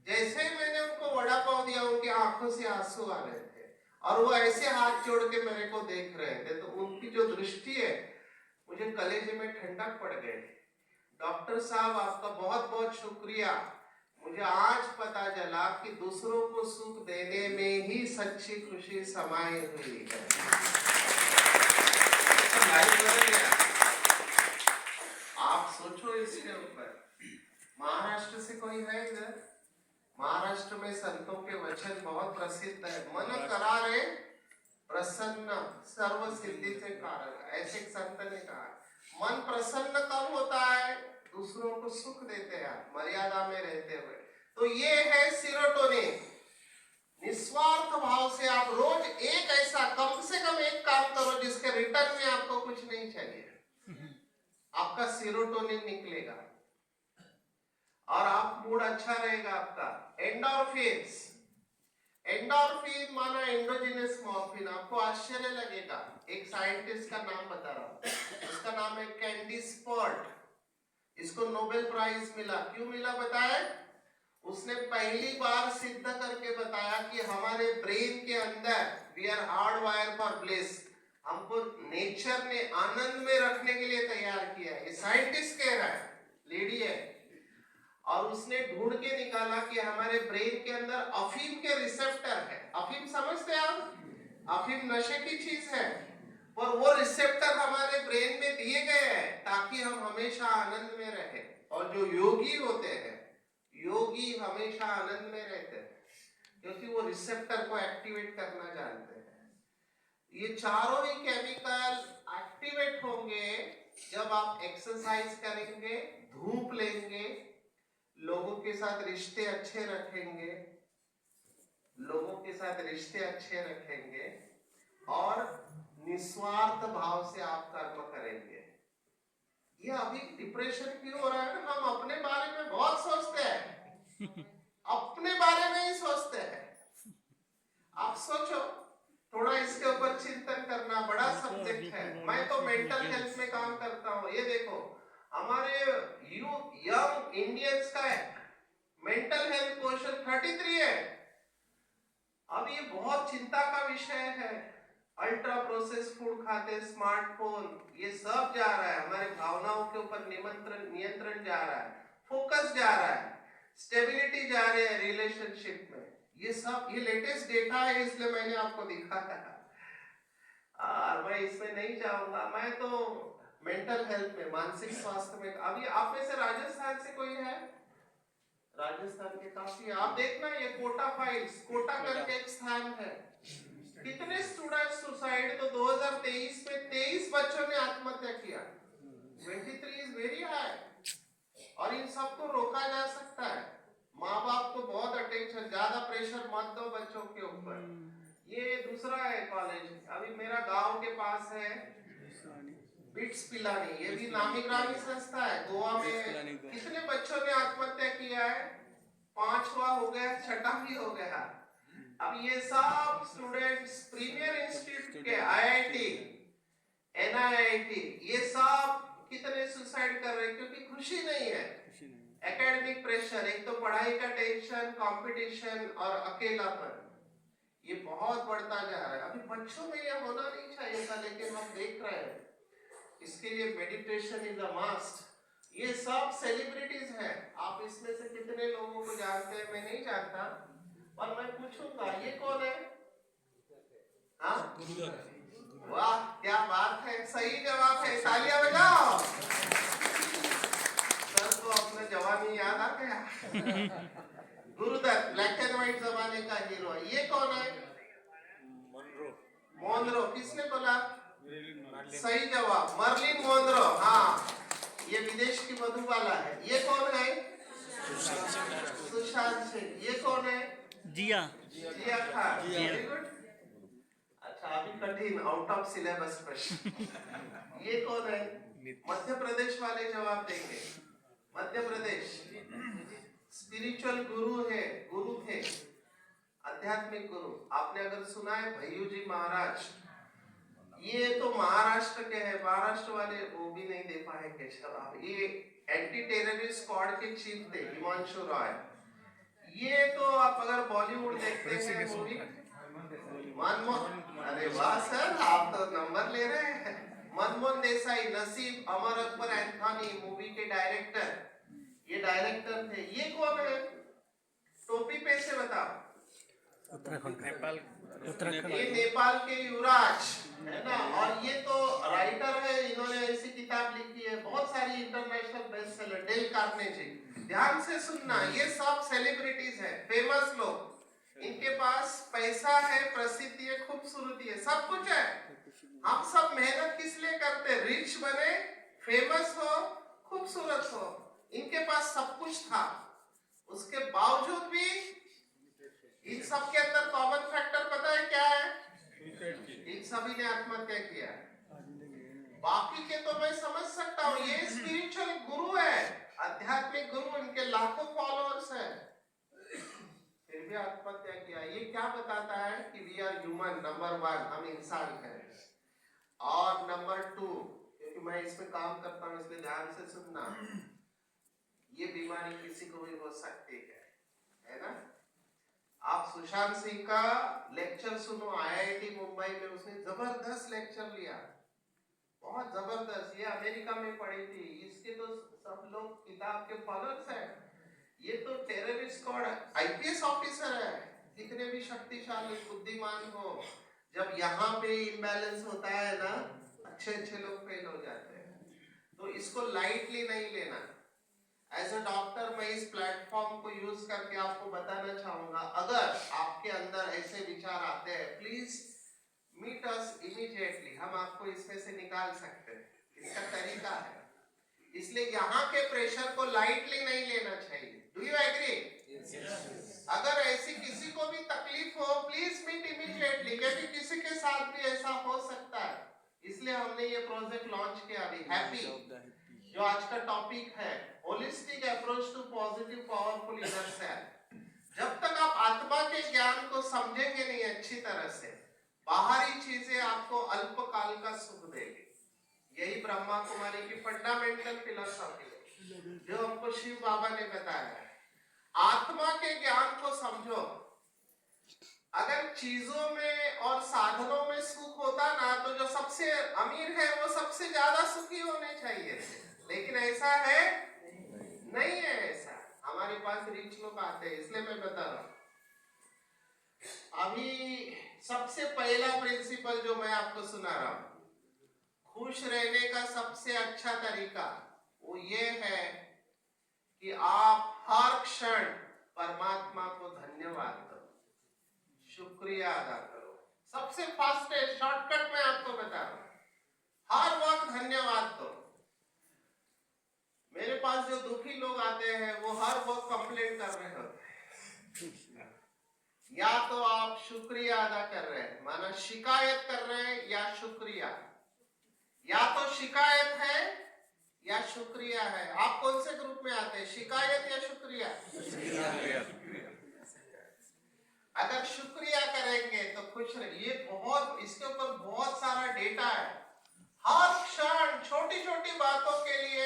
जैसे ही मैंने उनको वड़ा पाव दिया उनकी आंखों से आंसू आ रहे थे और वो ऐसे हाथ जोड़ के मेरे को देख रहे थे। तो उनकी जो दृष्टि है, मुझे कलेजे में ठंडक पड़ गई। डॉक्टर साहब आपका बहुत बहुत शुक्रिया, मुझे आज पता चला कि दूसरों को सुख देने में ही सच्ची खुशी समाई हुई है। लाइफ बदल गया। आप सोचो इसके ऊपर। महाराष्ट्र से कोई है इधर? महाराष्ट्र में संतों के वचन बहुत प्रसिद्ध है, मन करारे प्रसन्न सर्व सिद्धि से कारण। ऐसे एक संत ने कहा मन प्रसन्न कब होता है? दूसरों को सुख देते हैं मर्यादा में रहते हुए। तो ये है सीरोटोनिन। निस्वार्थ भाव से आप रोज एक ऐसा कम से कम एक काम करो जिसके रिटर्न में आपको कुछ नहीं चाहिए, आपका सीरोटोनिन निकलेगा और आप मूड अच्छा रहेगा आपका। एंडोर्फिन्स, एंडोर्फिन माना एंडोजिनस मॉर्फिन। आपको आश्चर्य लगेगा, एक साइंटिस्ट का नाम बता रहा हूं, उसका नाम है कैंडिस पर्ट। इसको नोबेल प्राइज मिला। क्यों मिला बताए? उसने पहली बार सिद्ध करके बताया कि हमारे ब्रेन के अंदर we are hard wire for bliss, हमको नेचर ने आनंद में रखने के लिए तैयार किया है। ये साइंटिस्ट कह रहा है, लेडी है, और उसने ढूंढ के निकाला कि हमारे ब्रेन के अंदर अफीम के रिसेप्टर है। अफीम समझते हैं आप? अफीम नशे की चीज है, पर वो रिसेप्टर हमारे ब्रेन में दिए गए हैं ताकि हम हमेशा आनंद में रहें। और जो योगी होते हैं, योगी हमेशा आनंद में रहते हैं क्योंकि वो रिसेप्टर को एक्टिवेट करना जानते हैं। ये चारों ही केमिकल एक्टिवेट होंगे जब आप एक्सरसाइज करेंगे, धूप लेंगे, लोगों के साथ रिश्ते अच्छे रखेंगे, लोगों के साथ रिश्ते अच्छे रखेंगे और निस्वार्थ भाव से आप कर्म करेंगे। ये अभी डिप्रेशन क्यों हो रहा है ना? हम अपने बारे में बहुत सोचते हैं, अपने बारे में ही सोचते हैं। आप सोचो थोड़ा, इसके ऊपर चिंतन करना बड़ा सब्जेक्ट है। मैं तो मेंटल हेल्थ में काम करता हूँ। ये देखो हमारे यंग इंडियंस का मेंटल हेल्थ क्वेश्चन 33 है। अब ये बहुत चिंता का विषय है। अल्ट्रा प्रोसेस फूड खाते, स्मार्टफोन, ये सब जा रहा है, हमारे भावनाओं के ऊपर नियंत्रण जा रहा है, फोकस जा रहा है, स्टेबिलिटी जा रही है रिलेशनशिप में। ये सब ये लेटेस्ट डेटा है, इसलिए मैंने आपको दिखाया। और मैं इसमें नहीं जाऊंगा। मैं तो मेंटल हेल्थ में, मानसिक स्वास्थ्य में। अभी आप में से राजस्थान से कोई है? राजस्थान के काफी। आप देखना ये कोटा फाइल्स, कोटा करके एक स्थान है। कितने स्टूडेंट सुसाइड, तो 2023 में 23 बच्चों ने आत्महत्या किया। 23 इज वेरी हाई। और इन सबको रोका जा सकता है। माँ बाप को बहुत अटेंशन, ज्यादा प्रेशर मत दो बच्चों के ऊपर। ये दूसरा है कॉलेज, अभी मेरा गांव के पास है बिट्स पिलानी, ये भी नामी ग्रामी संस्था है गोवा में। कितने बच्चों ने आत्महत्या किया है? 5वां हो गया, 6ठा भी हो गया। अब ये सब स्टूडेंट्स प्रीमियर इंस्टीट्यूट के, IIT, NIIT, ये सब कितने सुसाइड कर रहे हैं क्योंकि खुशी नहीं है। एकेडमिक प्रेशर, एक तो पढ़ाई का टेंशन, कंपटीशन और अकेलापन, ये बहुत बढ़ता जा रहा है। अभी बच्चों में ये होना नहीं चाहिए था, लेकिन हम देख रहे हैं। इसके लिए मेडिटेशन इज अ मस्ट। ये सब सेलिब्रिटीज हैं, आप इसमें से कितने लोगों को जानते हैं मैं नहीं जानता, और मैं पूछूंगा ये कौन है? हाँ, वाह क्या बात है, सही जवाब है, तालियां बजाओ। सर को अपना जवानी याद आ गया। गुरुदत्त, ब्लैक एंड व्हाइट जमाने का हीरो। ये कौन है? मोनरो। किसने बोला? सही जवाब, मर्लिन मोनरो। हाँ, ये विदेश की मधुबाला है। ये कौन है? सुशांत सिंह। ये कौन है? जिया खान। Very good. अच्छा, अभी कठिन आउट ऑफ सिलेबस प्रश्न। ये कौन है? मध्य प्रदेश वाले जवाब देंगे। मध्य प्रदेश स्पिरिचुअल गुरु है, गुरु थे, आध्यात्मिक गुरु। आपने अगर सुना है भैयू जी महाराज, ये तो महाराष्ट्र के हैं। महाराष्ट्र वाले वो भी नहीं दे पाएंगे जवाब। ये एंटी टेररिस्ट स्क्वाड के चीफ थे, हिमांशु रॉय। ये तो आप अगर बॉलीवुड देखते हैं मूवी, मनमोहन, अरे वाह सर, आप तो नंबर ले रहे हैं। मनमोहन देसाई, नसीब, अमर अकबर एंथोनी, मूवी के डायरेक्टर, ये डायरेक्टर थे। ये कौन है? टोपी पे से बताओ। नेपाल ये नेपाल के युवराज है ना। और ये तो राइटर है, इन्होंने ऐसी किताब लिखी है, बहुत सारी इंटरनेशनल बेस्टसेलर, डेल कार्नेजी। ध्यान से सुनना, ये सब सेलिब्रिटीज है, फेमस लोग। इनके पास पैसा है, प्रसिद्धि है, खूबसूरती है, सब कुछ है। हम सब मेहनत किस लिए करते? रिच बने, फेमस हो, खूबसूरत हो। इनके पास सब कुछ था, उसके बावजूद भी इन सब के अंदर कॉमन फैक्टर पता है क्या है? इन सभी ने आत्महत्या किया। बाकी के तो मैं समझ सकता हूँ, ये स्पिरिचुअल गुरु है, आध्यात्मिक गुरु, इनके लाखों फॉलोअर्स हैं, फिर भी आत्महत्या किया। ये क्या बताता है कि वी आर ह्यूमन। नंबर 1, हम इंसान हैं। और नंबर 2, क्योंकि मैं इसमें काम करता हूँ इसलिए ध्यान से सुनना, ये बीमारी किसी को भी हो सकती है ना। आप सुशांत सिंह का लेक्चर सुनो, IIT मुंबई में उसने जबरदस्त लेक्चर लिया, बहुत जबरदस्त। ये अमेरिका में पढ़ी थी, इसके तो सब लोग किताब के फॉलोअर्स हैं। ये तो टेररिस्ट स्क्वाड IPS ऑफिसर है, कितने भी शक्तिशाली बुद्धिमान हो, जब यहाँ पे इम्बैलेंस होता है ना, अच्छे लोग फेल हो जाते हैं। तो इसको लाइटली नहीं लेना। एज अ डॉक्टर मैं इस प्लेटफॉर्म को यूज करके आपको बताना चाहूंगा, अगर आपके अंदर ऐसे विचार आते हैं, प्लीज मीट अस इमीडिएटली, हम आपको इसमें से निकाल सकते हैं। इसका तरीका है, इसलिए यहाँ के प्रेशर को लाइटली नहीं लेना चाहिए। Do you agree? अगर ऐसी किसी को भी तकलीफ हो, प्लीज मीट इमीडिएटली, क्योंकि किसी के साथ भी ऐसा हो सकता है। इसलिए हमने ये प्रोजेक्ट लॉन्च किया अभी, हैप्पी, जो आज का टॉपिक है, holistic approach to positive powerful inner self. जब तक आप आत्मा के ज्ञान को समझेंगे नहीं अच्छी तरह से, बाहरी चीजें आपको अल्पकाल का सुख देगी। यही ब्रह्मा कुमारी की फंडामेंटल फिलोसॉफी है, जो हमको शिव बाबा ने बताया है। आत्मा के ज्ञान को समझो। अगर चीजों में और साधनों में सुख होता ना, तो जो सबसे अमीर है वो सबसे ज्यादा सुखी होने चाहिए, लेकिन ऐसा है नहीं है। ऐसा हमारे पास रिच लोग आते हैं, इसलिए मैं बता रहा हूं। अभी सबसे पहला प्रिंसिपल जो मैं आपको सुना रहा हूं, खुश रहने का सबसे अच्छा तरीका वो ये है कि आप हर क्षण परमात्मा को धन्यवाद करो, शुक्रिया अदा करो। सबसे फास्टेस्ट शॉर्टकट में आपको बता रहा हूं, हर वक्त धन्यवाद दो। मेरे पास जो दुखी लोग आते हैं वो हर वक्त कंप्लेंट कर रहे होते हैं। या तो आप शुक्रिया अदा कर रहे हैं, माना शिकायत कर रहे हैं या शुक्रिया, या तो शिकायत है या शुक्रिया है। आप कौन से ग्रुप में आते हैं, शिकायत या शुक्रिया? अगर शुक्रिया करेंगे तो खुश रहिए। बहुत इसके ऊपर बहुत सारा डेटा है। हर क्षण छोटी छोटी बातों के लिए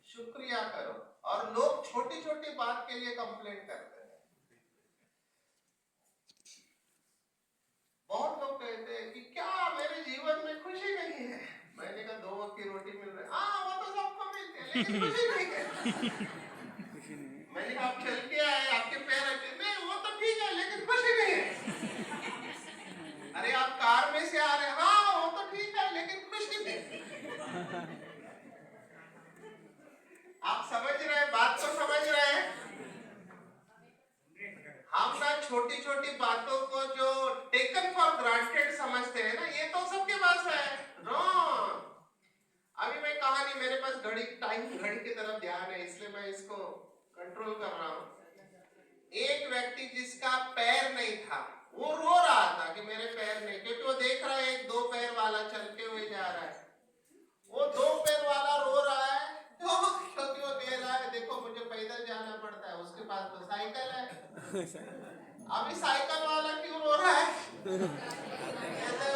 शुक्रिया करो, और लोग छोटी छोटी बात के लिए कंप्लेंट करते हैं। बहुत लोग कहते हैं कि क्या मेरे जीवन में खुशी नहीं है। मैंने कहा 2 वक्त की रोटी मिल रही है, हाँ वो तो सबको मिलती है, लेकिन खुशी नहीं है। मैंने कहा आप चल के आए, आपके पैर अच्छे, नहीं वो तो ठीक है, लेकिन खुशी नहीं है। अरे आप कार में से आ रहे, हाँ वो तो ठीक है, लेकिन खुशी नहीं है। आप समझ रहे हैं बात को, समझ रहे हैं? हम ना छोटी छोटी बातों को जो टेकन फॉर ग्रांटेड समझते हैं ना, ये तो सबके पास है। रॉन्ग। अभी मैं कहानी, मेरे पास घड़ी की तरफ ध्यान है, इसलिए मैं इसको कंट्रोल कर रहा हूँ। एक व्यक्ति जिसका पैर नहीं था, वो रो रहा था कि मेरे पैर नहीं, क्योंकि वो देख रहा है एक 2 पैर वाला चलते हुए जा रहा है। वो 2 पैर वाला रो रहा है क्योंकि वो कह रहा है देखो मुझे पैदल जाना पड़ता है, उसके पास तो साइकिल है। अभी साइकिल वाला क्यों रो रहा है?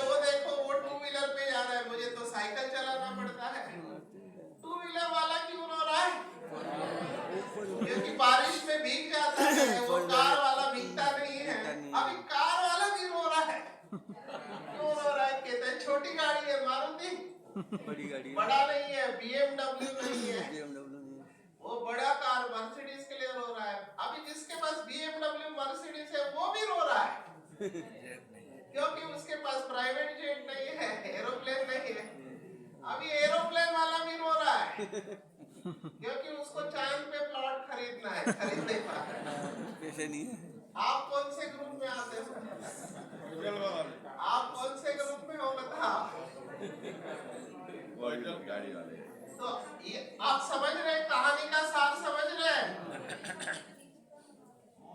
वो देखो वो 2 व्हीलर पे जा रहा है, मुझे तो साइकिल चलाना पड़ता है। 2 व्हीलर वाला क्यों रो रहा है? क्योंकि बारिश में भीग जाता है, वो कार वाला भीगता नहीं है। अभी कार वाला भी रो रहा है। क्यों रो रहा है? कहते हैं छोटी गाड़ी है मारुति, बड़ी गाड़ी है, बड़ा नहीं है, BMW नहीं है, BMW वो बड़ा कार मर्सिडीज के लिए रो रहा है। अभी जिसके पास BMW मर्सिडीज है वो भी रो रहा है, क्योंकि उसके पास प्राइवेट जेट नहीं है, एरोप्लेन नहीं है। अभी एरोप्लेन वाला भी रो रहा है, क्योंकि उसको चांद पे प्लॉट खरीदना है, खरीद नहीं पा रहा है। पैसे नहीं है। आप कौन से ग्रुप में आते हो? आप कौन से ग्रुप में हो बताओ? गाड़ी वाले। तो ये आप समझ रहे हैं, कहानी का सार समझ रहे हैं?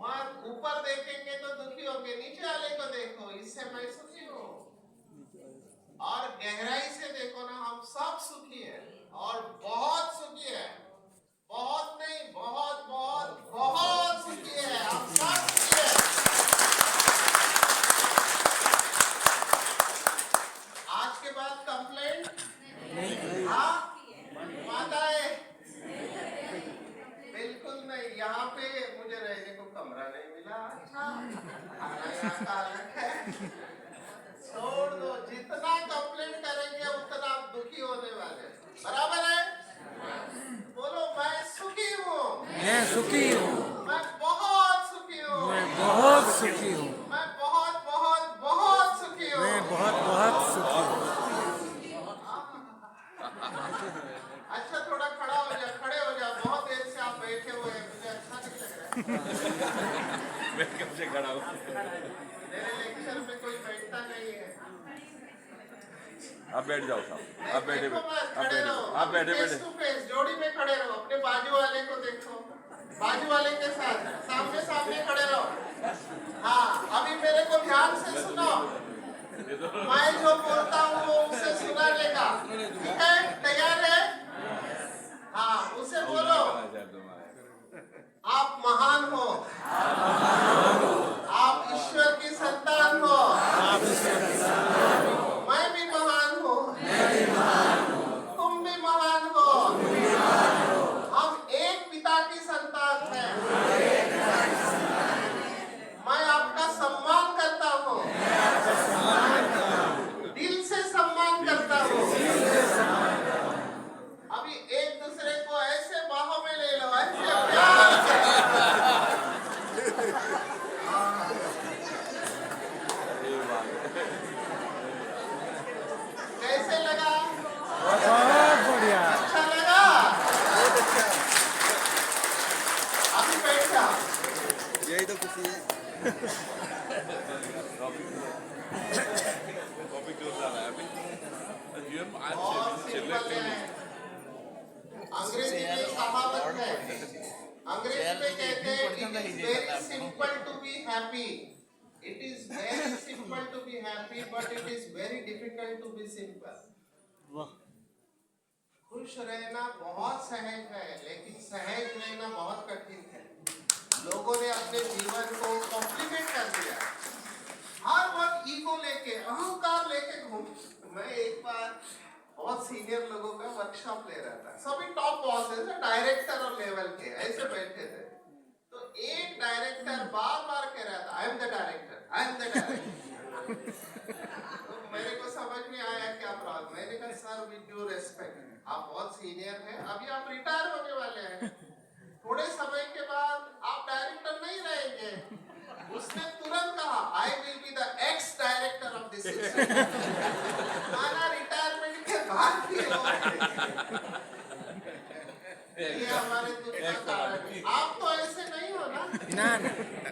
मत ऊपर देखेंगे तो दुखी होंगे, नीचे वाले को देखो, इससे मैं सुखी हूँ। और गहराई से देखो ना, हम सब सुखी हैं, और बहुत सुखी है। बहुत नहीं, बहुत बहुत बहुत सुखी है, हम सब सुखी है। आज के बाद कंप्लेंट हाँ माताएं बिल्कुल नहीं। यहाँ पे मुझे रहने को कमरा नहीं मिला, खाना यहाँ का अलग है, छोड़ दो। जितना कंप्लेंट करेंगे उतना आप दुखी होने वाले हैं। बराबर है? बोलो मैं सुखी हूँ, मैं सुखी हूँ, मैं बहुत सुखी हूँ, मैं बहुत सुखी हूँ, मैं बहुत बहुत बहुत सुखी हूँ, मैं बहुत बहुत सुखी हूँ। अच्छा थोड़ा खड़ा हो जा, खड़े हो जा, बहुत देर से मैं कब से खड़ा हूँ। मेरे लेक्चर में कोई बैठता नहीं है। आप बैठ जाओ साहब, आप बैठे देखो बस, आप खड़े बैठे रहो। आप बैठे फेस बैठे टू फेस जोड़ी में खड़े रहो। अपने बाजू वाले को देखो, बाजू वाले के साथ सामने सामने खड़े रहो। हाँ, अभी मेरे को ध्यान से सुनो। मैं जो बोलता हूँ वो उसे सुना लेगा, ठीक है? तैयार है? हाँ, उसे बोलो, आप महान हो, आप ईश्वर की संतान हो, मैं भी महान हूँ, तुम भी महान हो, हम एक पिता की संतान हैं। मैं आपका सम्मान करता हूँ, दिल से सम्मान करता हूँ। अभी एक दूसरे को ऐसे बाहों में ले लो, ऐसे प्यार से। कैसे लगा? बहुत बढ़िया। अच्छा लगा? अभी बैठ जाओ। यही तो खुशी है। टॉपिक जो चल रहा है अभी जीवन आज बहुत सिंपल है। अंग्रेजी में कहावत है, अंग्रेजी में कहते हैं it is very simple to be happy. It is very simple to be happy but it is very difficult to be simple. खुश रहना बहुत सहज है, लेकिन सहज रहना बहुत कठिन है। लोगों ने अपने जीवन को कॉम्प्लिकेट कर दिया। हर वक्त ईगो लेके, अहंकार लेके घूम। मैं एक बार बहुत सीनियर लोगों का वर्कशॉप ले रहा था, सभी टॉप बॉसेस डायरेक्टर और लेवल के ऐसे बैठे थे। तो एक डायरेक्टर बार बार कह रहा था, I am the director, I am the director. तो मेरे को समझ में आया क्या प्रॉब्लम। मैंने कहा सर विद ड्यू रेस्पेक्ट, आप बहुत सीनियर हैं, अभी आप रिटायर होने वाले हैं, थोड़े समय के बाद आप डायरेक्टर नहीं रहेंगे। उसने तुरंत कहा I will be the ex director of this माना रिटायरमेंट के बाद भी हो। ये हमारे दुख का कारण है। आप तो ऐसे नहीं हो ना? ना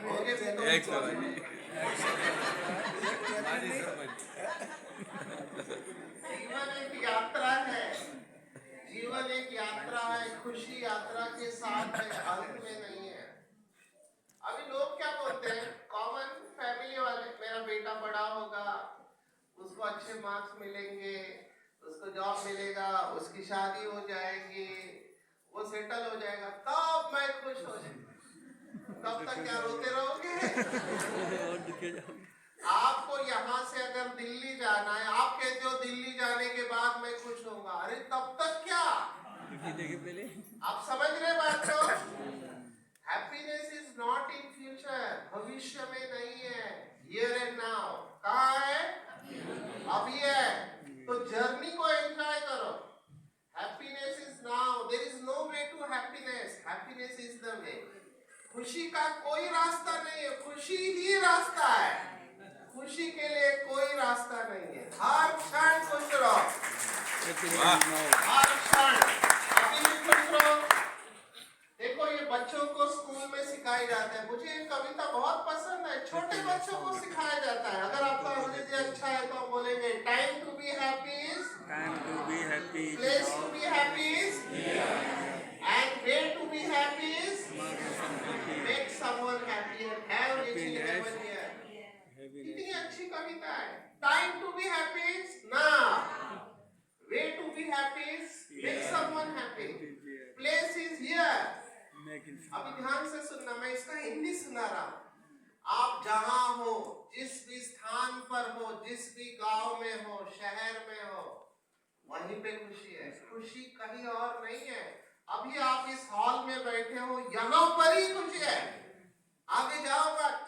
होगे भी तो एक सवाल जीवन एक यात्रा है, जीवन एक यात्रा है, खुशी यात्रा के साथ है, अंत में नहीं है। अभी लोग क्या बोलते हैं, कॉमन फैमिली वाले, मेरा बेटा बड़ा होगा, उसको अच्छे मार्क्स मिलेंगे, उसको जॉब मिलेगा, उसकी शादी हो जाएगी, वो सेटल हो जाएगा, तब मैं खुश हो जाऊंगा। तब तक क्या रोते रहोगे? आपको यहाँ से अगर दिल्ली जाना है, आप कहते हो दिल्ली जाने के बाद मैं खुश होऊंगा। अरे तब तक क्या? आप समझ रहे बात को? Happiness is not in future, भविष्य में नहीं है, हियर एंड नाउ। कहाँ है? अभी है। तो जर्नी को एंजॉय करो। Happiness is now, there is no way to happiness, happiness is the way. खुशी का कोई रास्ता नहीं है, खुशी ही रास्ता है। खुशी के लिए कोई रास्ता नहीं है। हर क्षण खुश रहो, हर क्षण अभी भी खुश रहो। देखो ये बच्चों को स्कूल में सिखाया जाता है, मुझे ये कविता बहुत पसंद है, छोटे बच्चों को सिखाया जाता है। अगर आपका अंग्रेजी अच्छा है तो आप बोलेंगे time to be happy is, place to be happy is, and way to be happy is, make someone happy and have rich in heaven here. कितनी अच्छी कविता है। Time to be happy is now, way to be happy is, make someone happy, place is here. अभी ध्यान से सुनना, मैं इसका हिंदी सुना रहा हूं। आप जहां हो, जिस भी स्थान पर हो, जिस भी गांव में हो, शहर में हो, वहीं पे खुशी है। खुशी कहीं और नहीं है। अभी आप इस हॉल में बैठे हो, यहां पर ही खुशी है। आगे जाओ मत।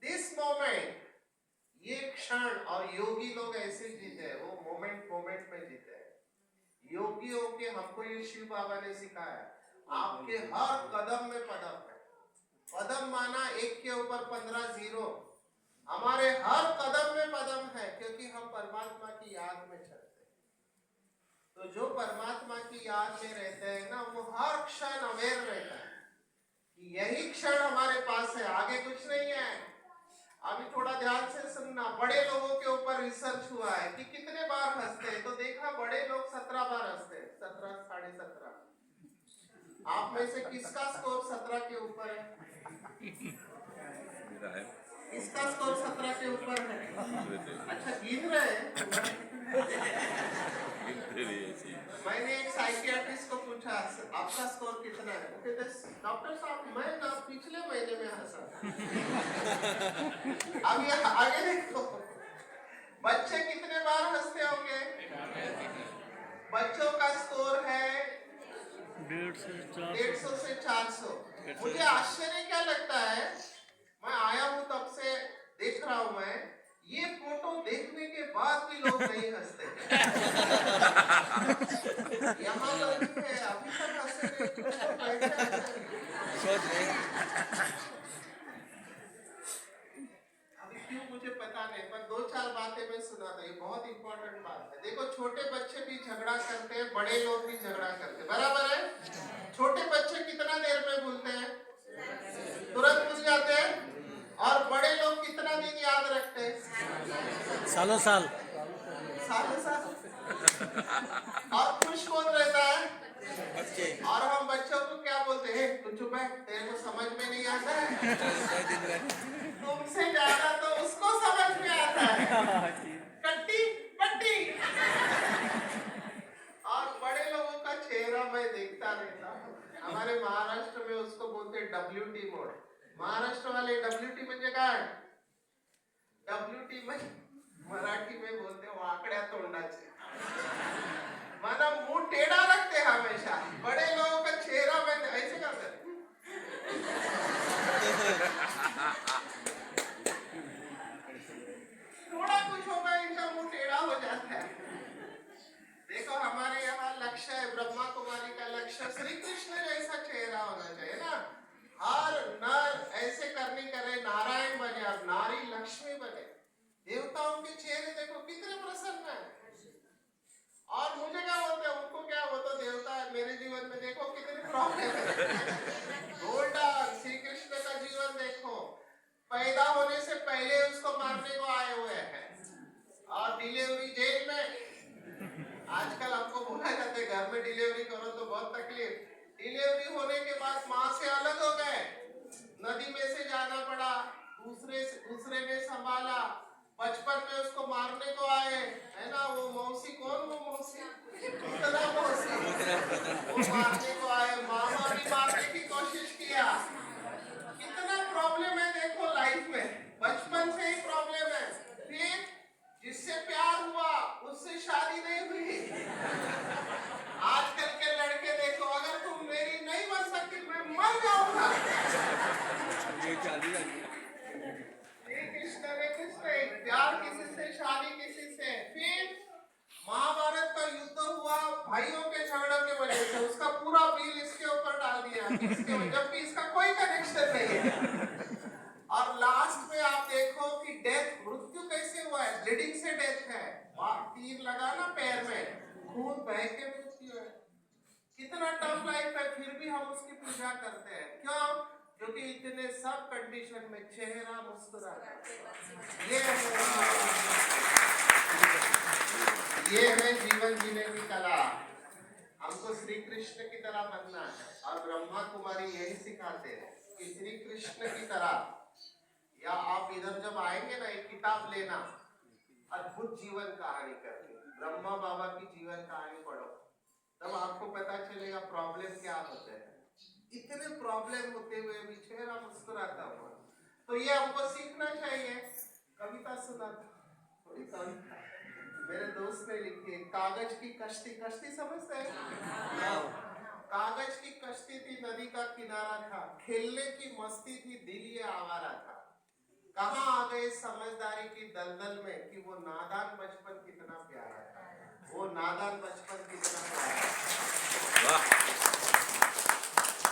दिस मोमेंट, ये क्षण, और योगी लोग ऐसे जीते हैं, वो मोमेंट में जीते हैं। योगियों के हमको ये शिव बाबा ने सिखाया, आपके हर कदम में पदम है। पदम माना एक के ऊपर 15 जीरो। हमारे हर कदम में पदम है, क्योंकि हम परमात्मा की याद में चलते हैं। तो जो परमात्मा की याद में रहते हैं ना, वो हर क्षण अवेयर रहता है कि यही क्षण हमारे पास है, आगे कुछ नहीं है। अभी थोड़ा ध्यान से सुनना, बड़े लोगों के ऊपर रिसर्च हुआ है कि कितने बार हंसते हैं, तो देखा बड़े लोग 17 बार हंसते हैं, 17 साढ़े 17। आप में से किसका स्कोर 17 के ऊपर है? मेरा है किसका स्कोर 17 के ऊपर है? अच्छा गिन रहे हैं। गिनते रहिए ऐसे ही। मैंने एक साइकियाट्रिस्ट को पूछा आपका स्कोर कितना है? वो कहते डॉक्टर साहब मैं ना पिछले महीने में हंसा। अब ये आगे देखो, बच्चे कितने बार हंसते होंगे? बच्चों का स्कोर है 150 से 400। मुझे आश्चर्य क्या लगता है, मैं आया हूं तब से देख रहा हूं, मैं ये फोटो देखने के बाद भी लोग नहीं हंसते। यहाँ लड़की है अभी तक हंसे नहीं। अभी क्यों मुझे पता नहीं, पर 2-4 बातें मैं सुना था, ये बहुत इंपॉर्टेंट बात है। देखो छोटे बच्चे भी झगड़ा करते हैं, बड़े लोग भी झगड़ा करते हैं, बराबर है? छोटे बच्चे कितना देर में भूलते हैं? तुरंत भूल जाते हैं। और बड़े लोग कितना दिन याद रखते हैं? सालों साल। सालों साल। और खुश कौन रहता है? बच्चे। और हम बच्चों को क्या बोलते हैं? तू चुप है, तेरे को समझ में नहीं आता है। तुमसे ज्यादा तो उसको समझ में आता है। कट्टी पट्टी। और बड़े लोगों का चेहरा मैं देखता रहता हूँ। हमारे महाराष्ट्र में उसको बोलते हैं WT मोड। महाराष्ट्र वाले WT म्हणजे काय? WT मराठी में बोलते हैं वाकड्या तोंडाचे, माना मुंह टेढ़ा रखते हैं हमेशा। बड़े लोगों का चेहरा में ऐसे करते हैं। थोड़ा कुछ होगा इनका मुंह टेढ़ा हो जाता है। देखो हमारे यहाँ लक्ष्य है, ब्रह्मा कुमारी का लक्ष्य श्री कृष्ण जैसा चेहरा होना चाहिए ना। हर नर ऐसे करनी करे, नारायण बने और नारी लक्ष्मी बने। देवताओं के चेहरे देखो कितने प्रसन्न है। और मुझे क्या बोलते हैं, उनको क्या, वो तो देवता है, मेरे जीवन में देखो कितने प्रॉब्लम है। गोल्डन श्री कृष्ण का जीवन देखो, पैदा होने से पहले उसको मारने को आए हुए हैं, और डिलीवरी जेल में। आजकल हमको बोला जाता है घर में डिलीवरी करो तो बहुत तकलीफ, डिलीवरी होने के बाद माँ से अलग हो गए, नदी में से जाना पड़ा, दूसरे ने संभाला, बचपन में उसको मारने को आए, है ना? वो मौसी कौन, वो मौसी कितना मौसी, वो मारने को आए, मामा भी मारने की कोशिश किया। कितना प्रॉब्लम है देखो लाइफ में, बचपन से ही प्रॉब्लम है। फिर जिससे प्यार हुआ उससे शादी नहीं हुई। आजकल के लड़के देखो, अगर तुम मेरी नहीं बन सकती मैं मर जाऊंगा। कृष्ण ने कुछ नहीं, प्यार किसी से, शादी किसी से। फिर महाभारत का युद्ध हुआ भाइयों के झगड़ों के वजह से, उसका पूरा बिल इसके ऊपर डाल दिया, जबकि इसका कोई कनेक्शन नहीं है। और लास्ट में आप देखो कि डेथ, मृत्यु कैसे हुआ है? ब्लीडिंग से डेथ है, तीर लगा ना पैर में, खून बह के मृत्यु है। कितना टफ लाइफ है, फिर भी हम उसकी पूजा करते हैं। क्यों? क्योंकि इतने सब कंडीशन में चेहरा मुस्कुराता है। ये है जीवन जीने की कला। हमको श्री कृष्ण की तरह बनना है, और ब्रह्मा कुमारी यही सिखाते हैं कि श्री कृष्ण की तरह। या आप इधर जब आएंगे ना, एक किताब लेना, अद्भुत जीवन कहानी करके, ब्रह्मा बाबा की जीवन कहानी पढ़ो, तब आपको पता चलेगा प्रॉब्लम क्या होते हैं। इतने प्रॉब्लम होते हुए भी चेहरा मुस्कुराता हुआ। तो ये हमको सीखना चाहिए। कविता सुना था, थोड़ी कविता मेरे दोस्त ने लिखी है, कागज की कश्ती। कश्ती समझते हैं? कागज की कश्ती थी, नदी का किनारा था, खेलने की मस्ती थी, दिल ये आवारा था। कहाँ आ गए समझदारी की दलदल में, कि वो नादान बचपन कितना प्यारा था, वो नादान बचपन कितना प्यारा था।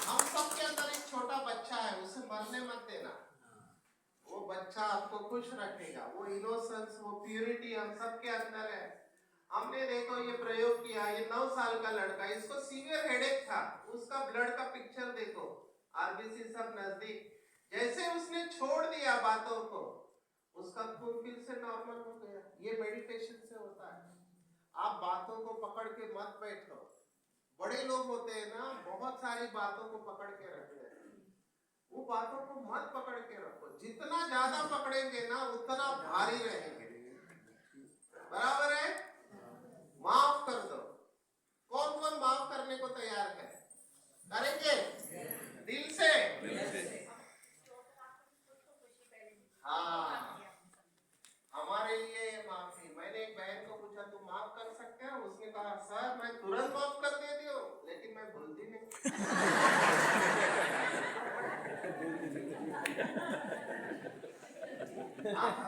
हम सबके अंदर एक छोटा बच्चा है, उसे मरने मत देना। वो बच्चा आपको खुश रखेगा, वो इनोसेंस, वो प्यूरिटी हम सबके अंदर है। हमने देखो ये प्रयोग किया, ये 9 साल का लड़का, इसको सीवियर हेडेक था, उसका ब्लड का पिक्चर देखो, आरबीसी सब नजदीक। जैसे उसने छोड़ दिया बातों को, उसका खून फिर से नॉर्मल हो गया। ये मेडिटेशन से होता है। आप बातों को पकड़ के मत बैठो। बड़े लोग होते हैं ना, बहुत सारी बातों को पकड़ के रखते हैं। वो बातों को मत पकड़ के रखो। जितना ज्यादा पकड़ेंगे ना, उतना भारी रहेंगे। बराबर है? माफ कर दो। कौन कौन माफ करने को तैयार है? करेंगे दिल से। हाँ, हमारे लिए ये माफी। मैंने एक बहन को पूछा, तुम माफ कर सकते हो? उसने कहा, सर मैं तुरंत माफ कर देती हूँ, लेकिन मैं भूलती नहीं। आप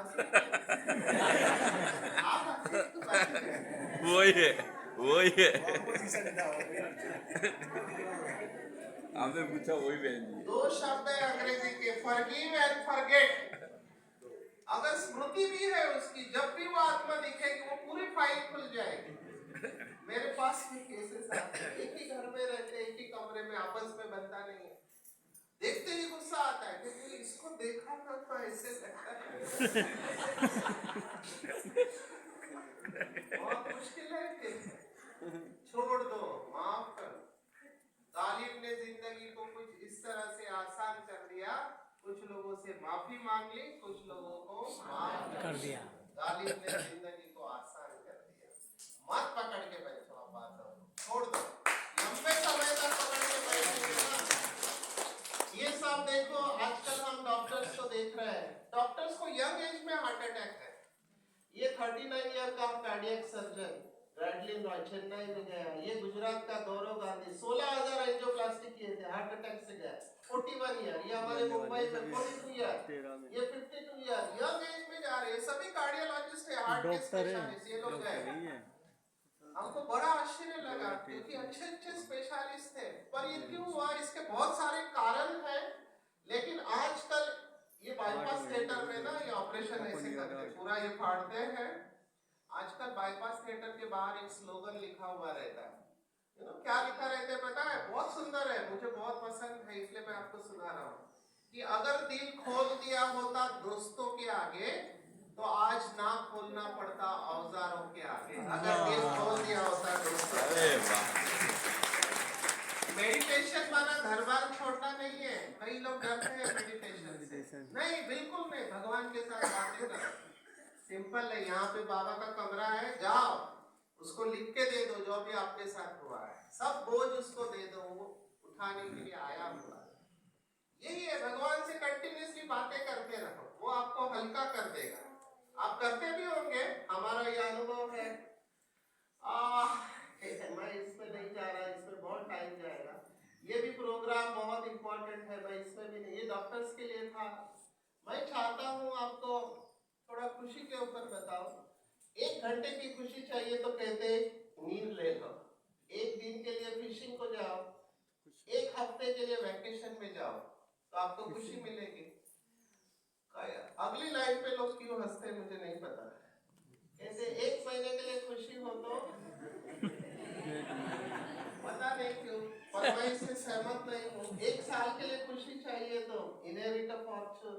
हंसी तो बात है। वही है, वही है। आपने पूछा वही बहन जी। दो शब्द है अंग्रेजी के, फॉरगिव एंड फॉरगेट। अगर स्मृति भी है उसकी, जब भी वो आत्मा दिखेगी वो पूरी फाइल खुल जाएगी। मेरे पास भी केसेस आते हैं, एक ही घर में रहते हैं, एक ही कमरे में, आपस में बनता नहीं है। देखते ही गुस्सा आता है कि इसको देखा था तो ऐसे लगता है। बहुत मुश्किल है कि छोड़ दो, माफ कर। तालिब ने जिंदगी को कुछ इस तरह से आसान कर दिया। कुछ लोगों से माफी मांग ली, कुछ लोगों को माफ कर दिया। तालिब ने जिंदगी को आसान कर दिया। मत पकड़ के बैठो, आप बातों छोड़ दो। लंबे समय तक पकड़ के बैठेंगे ना, ये सब देखो। आजकल हम डॉक्टर्स को देख रहे हैं, डॉक्टर्स को यंग एज में हार्ट अटैक है। ये 39 ईयर का कार्डियक सर्जन ब्रैडलिन रॉय चेन्नई में गया। ये गुजरात का गौरव गांधी 16,000 एंजियोप्लास्टी किए थे, हार्ट अटैक से गया। 41 ईयर। ये हमारे मुंबई में 42 ईयर, ये 52 ईयर। यंग एज में जा रहे हैं। सभी कार्डियोलॉजिस्ट है, हार्ट के स्पेशलिस्ट ये लोग गए। हमको बड़ा आश्चर्य लगा क्योंकि अच्छे अच्छे स्पेशलिस्ट थे। पर ये क्यों हुआ? इसके बहुत सारे कारण हैं, लेकिन आजकल ये बाईपास थिएटर में ना ये ऑपरेशन ऐसे करते हैं, पूरा ये फाड़ते हैं। आजकल बाईपास थिएटर के बाहर एक स्लोगन लिखा हुआ रहता है। क्या लिखा रहता है पता है? बहुत सुंदर है, मुझे बहुत पसंद है, इसलिए मैं आपको सुना रहा हूँ कि अगर दिल खोल दिया होता दोस्तों के आगे, तो आज ना खोलना पड़ता औजारों के आगे। अगर दिल खोल दिया होता दोस्तों। अरे वाह। मेडिटेशन माना घर बार छोड़ना नहीं है। कई लोग डरते हैं मेडिटेशन से। नहीं, बिल्कुल नहीं। भगवान के साथ बातें करो। सिंपल है। यहाँ पे बाबा का कमरा है, जाओ उसको लिख के दे दो जो भी आपके साथ हुआ है, सब बोझ उसको दे दो, वो उठाने के लिए आया हुआ है। यही है, भगवान से कंटिन्यूसली बातें करते रहो, वो आपको हल्का कर देगा। आप करते भी होंगे, हमारा ये अनुभव है। मैं इसमें नहीं जा रहा, इसमें बहुत टाइम जाएगा। ये भी प्रोग्राम बहुत इंपॉर्टेंट है, मैं इसमें भी नहीं, ये डॉक्टर्स के लिए था। मैं चाहता हूँ आपको थोड़ा खुशी के ऊपर बताओ। 1 घंटे की खुशी चाहिए तो कहते नींद ले लो। 1 दिन के लिए फिशिंग को जाओ, 1 हफ्ते के लिए वैकेशन में जाओ, तो आपको खुशी मिलेगी। अगली लाइफ पे लोग क्यों हंसते मुझे नहीं पता। कैसे 1 महीने के लिए खुशी हो तो पता नहीं क्यों, पर मैं इससे सहमत नहीं हूँ। 1 साल के लिए खुशी चाहिए तो इनहेरिट अ फॉर्चून।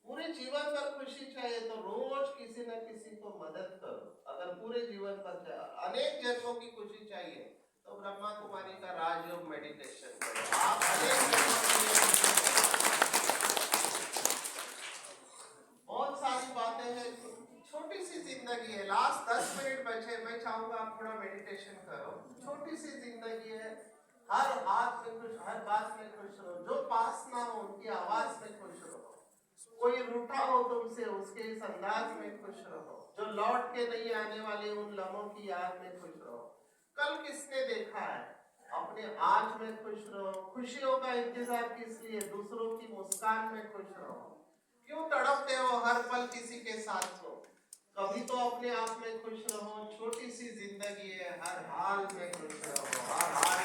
पूरे जीवन भर खुशी चाहिए तो रोज किसी न किसी को मदद करो। अगर पूरे जीवन भर अनेक जन्मों की खुशी चाहिए तो ब्रह्मा कुमारी का राजयोग मेडिटेशन करो। आप बहुत सारी बातें हैं, छोटी सी जिंदगी है। लास्ट 10 मिनट बचे, मैं चाहूंगा आप थोड़ा मेडिटेशन करो। छोटी सी जिंदगी है, हर हाथ में खुश, हर बात में खुश रहो। जो पास ना हो उनकी आवाज में खुश रहो। कोई रूठा हो तुमसे, उसके इस अंदाज में खुश रहो। जो लौट के नहीं आने वाले उन लम्हों की याद में खुश रहो। कल किसने देखा है, अपने आज में खुश रहो। खुशियों का इंतजार किस लिए? दूसरों की मुस्कान में खुश रहो। क्यों तड़पते हो हर पल किसी के साथ हो? कभी तो अपने आप में खुश रहो। छोटी सी जिंदगी है, हर हाल में खुश रहो, हर हाल में।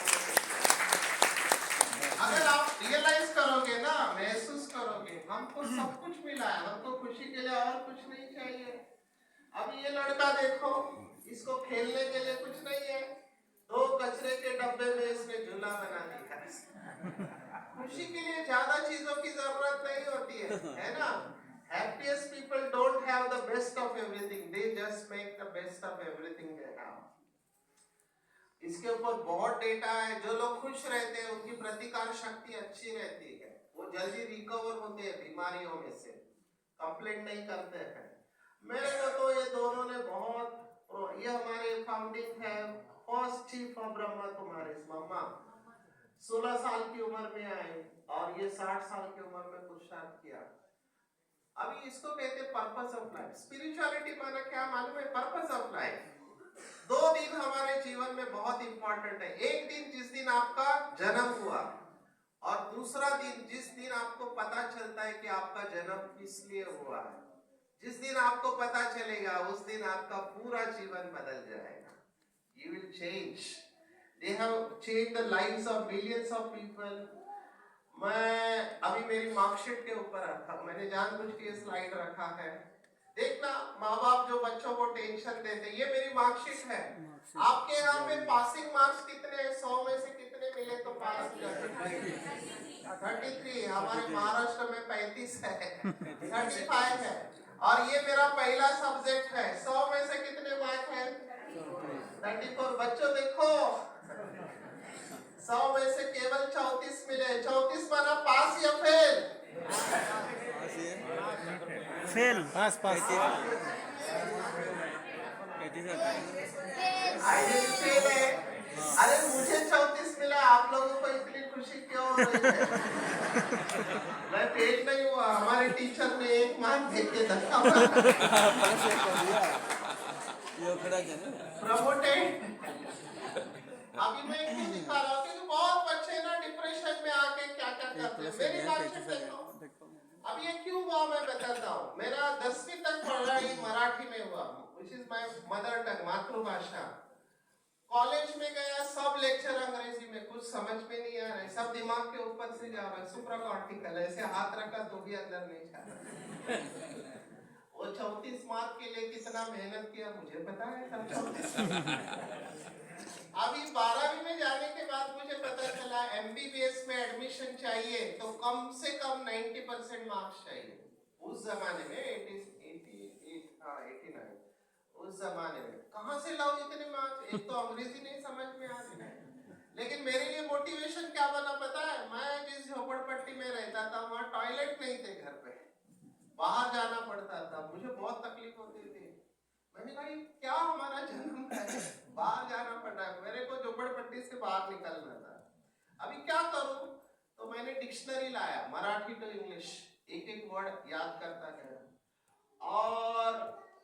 अगर आप रियलाइज करोगे ना, महसूस करोगे, हमको सब कुछ मिला है, हमको खुशी के लिए और कुछ नहीं चाहिए। अब ये लड़का देखो, इसको खेलने के लिए कुछ नहीं है, 2 कचरे के डब्बे में इसने झूला बना दिया। खुशी के लिए ज्यादा चीजों की जरूरत नहीं होती है ना? Happiest people don't have the best of everything. They just make the best of everything they have. इसके ऊपर बहुत डेटा है। जो लोग खुश रहते हैं उनकी प्रतिकार शक्ति अच्छी रहती है, वो जल्दी रिकवर होते हैं बीमारियों में से, कंप्लेंट नहीं करते हैं। मेरे को तो ये दोनों ने बहुत, ये हमारे फाउंडिंग है first chief of Brahma Kumari मम्मा 16 साल की उम्र में आए और ये 60 साल की उम्र में पुरुषार्थ किया। अभी इसको कहते हैं पर्पस ऑफ लाइफ। स्पिरिचुअलिटी माना क्या मालूम है? Purpose of life. 2 दिन हमारे जीवन में बहुत इंपॉर्टेंट है। एक दिन जिस दिन आपका जन्म हुआ, और दूसरा दिन जिस दिन आपको पता चलता है कि आपका जन्म किस लिए हुआ है। जिस दिन आपको पता चलेगा उस दिन आपका पूरा जीवन बदल जाएगा। You will change. They have changed the lives of millions of people. मैं अभी मेरी मार्कशीट के ऊपर रखा, मैंने जानबूझ के स्लाइड रखा है। देखना, माँ बाप जो बच्चों को टेंशन देते, ये मेरी मार्कशीट है। आपके यहाँ पे पासिंग मार्क्स कितने हैं? 100 में से कितने मिले तो पास? 33। हमारे महाराष्ट्र में 35 है, 35 है। और ये मेरा पहला सब्जेक्ट है। 100 में से कितने मार्क है? 34। बच्चों देखो, 100 में से केवल 34 मिले। 34 माना पास या फेल? फेल। पास पास। फेल है। अरे मुझे 34 मिला, आप लोगों को इतनी खुशी क्यों हो रही है? मैं फेल नहीं हुआ, हमारे टीचर ने 1 मार्क दे के धक्का प्रमोटेड। अभी मैं क्यों दिखा रहा हूँ? क्योंकि बहुत बच्चे ना डिप्रेशन में आके क्या क्या करते हैं। मेरी मार्कशीट देखो। अब ये क्यों हुआ मैं बताता हूँ। मेरा 10वीं तक पढ़ाई मराठी में हुआ, which is my mother tongue, मातृभाषा। कॉलेज में गया, सब लेक्चर अंग्रेजी में, कुछ समझ में नहीं आ रहा है, सब दिमाग के ऊपर से जा रहा है। सुप्राकॉर्टिकल, ऐसे हाथ रखा तो भी अंदर नहीं जा रहा। वो 34 मार्क के लिए कितना मेहनत किया मुझे पता है। अभी 12वीं में जाने के बाद मुझे पता चला MBBS में एडमिशन चाहिए तो कम से कम 90% मार्क्स चाहिए। उस जमाने में 89, उस जमाने में कहाँ से लाऊं इतने मार्क्स? एक तो अंग्रेजी नहीं समझ में आ रही है। लेकिन मेरे लिए मोटिवेशन क्या बना पता है? मैं जिस झोपड़पट्टी में रहता था वहाँ टॉयलेट नहीं थे घर पे, बाहर जाना पड़ता था, मुझे बहुत तकलीफ होती थी। मैंने कहा क्या हमारा जन्म है, बाहर जाना पड़ रहा है, मेरे को झोपड़पट्टी से बाहर निकलना था। अभी क्या करूं? तो मैंने डिक्शनरी लाया, मराठी टू इंग्लिश, एक वर्ड याद करता गया और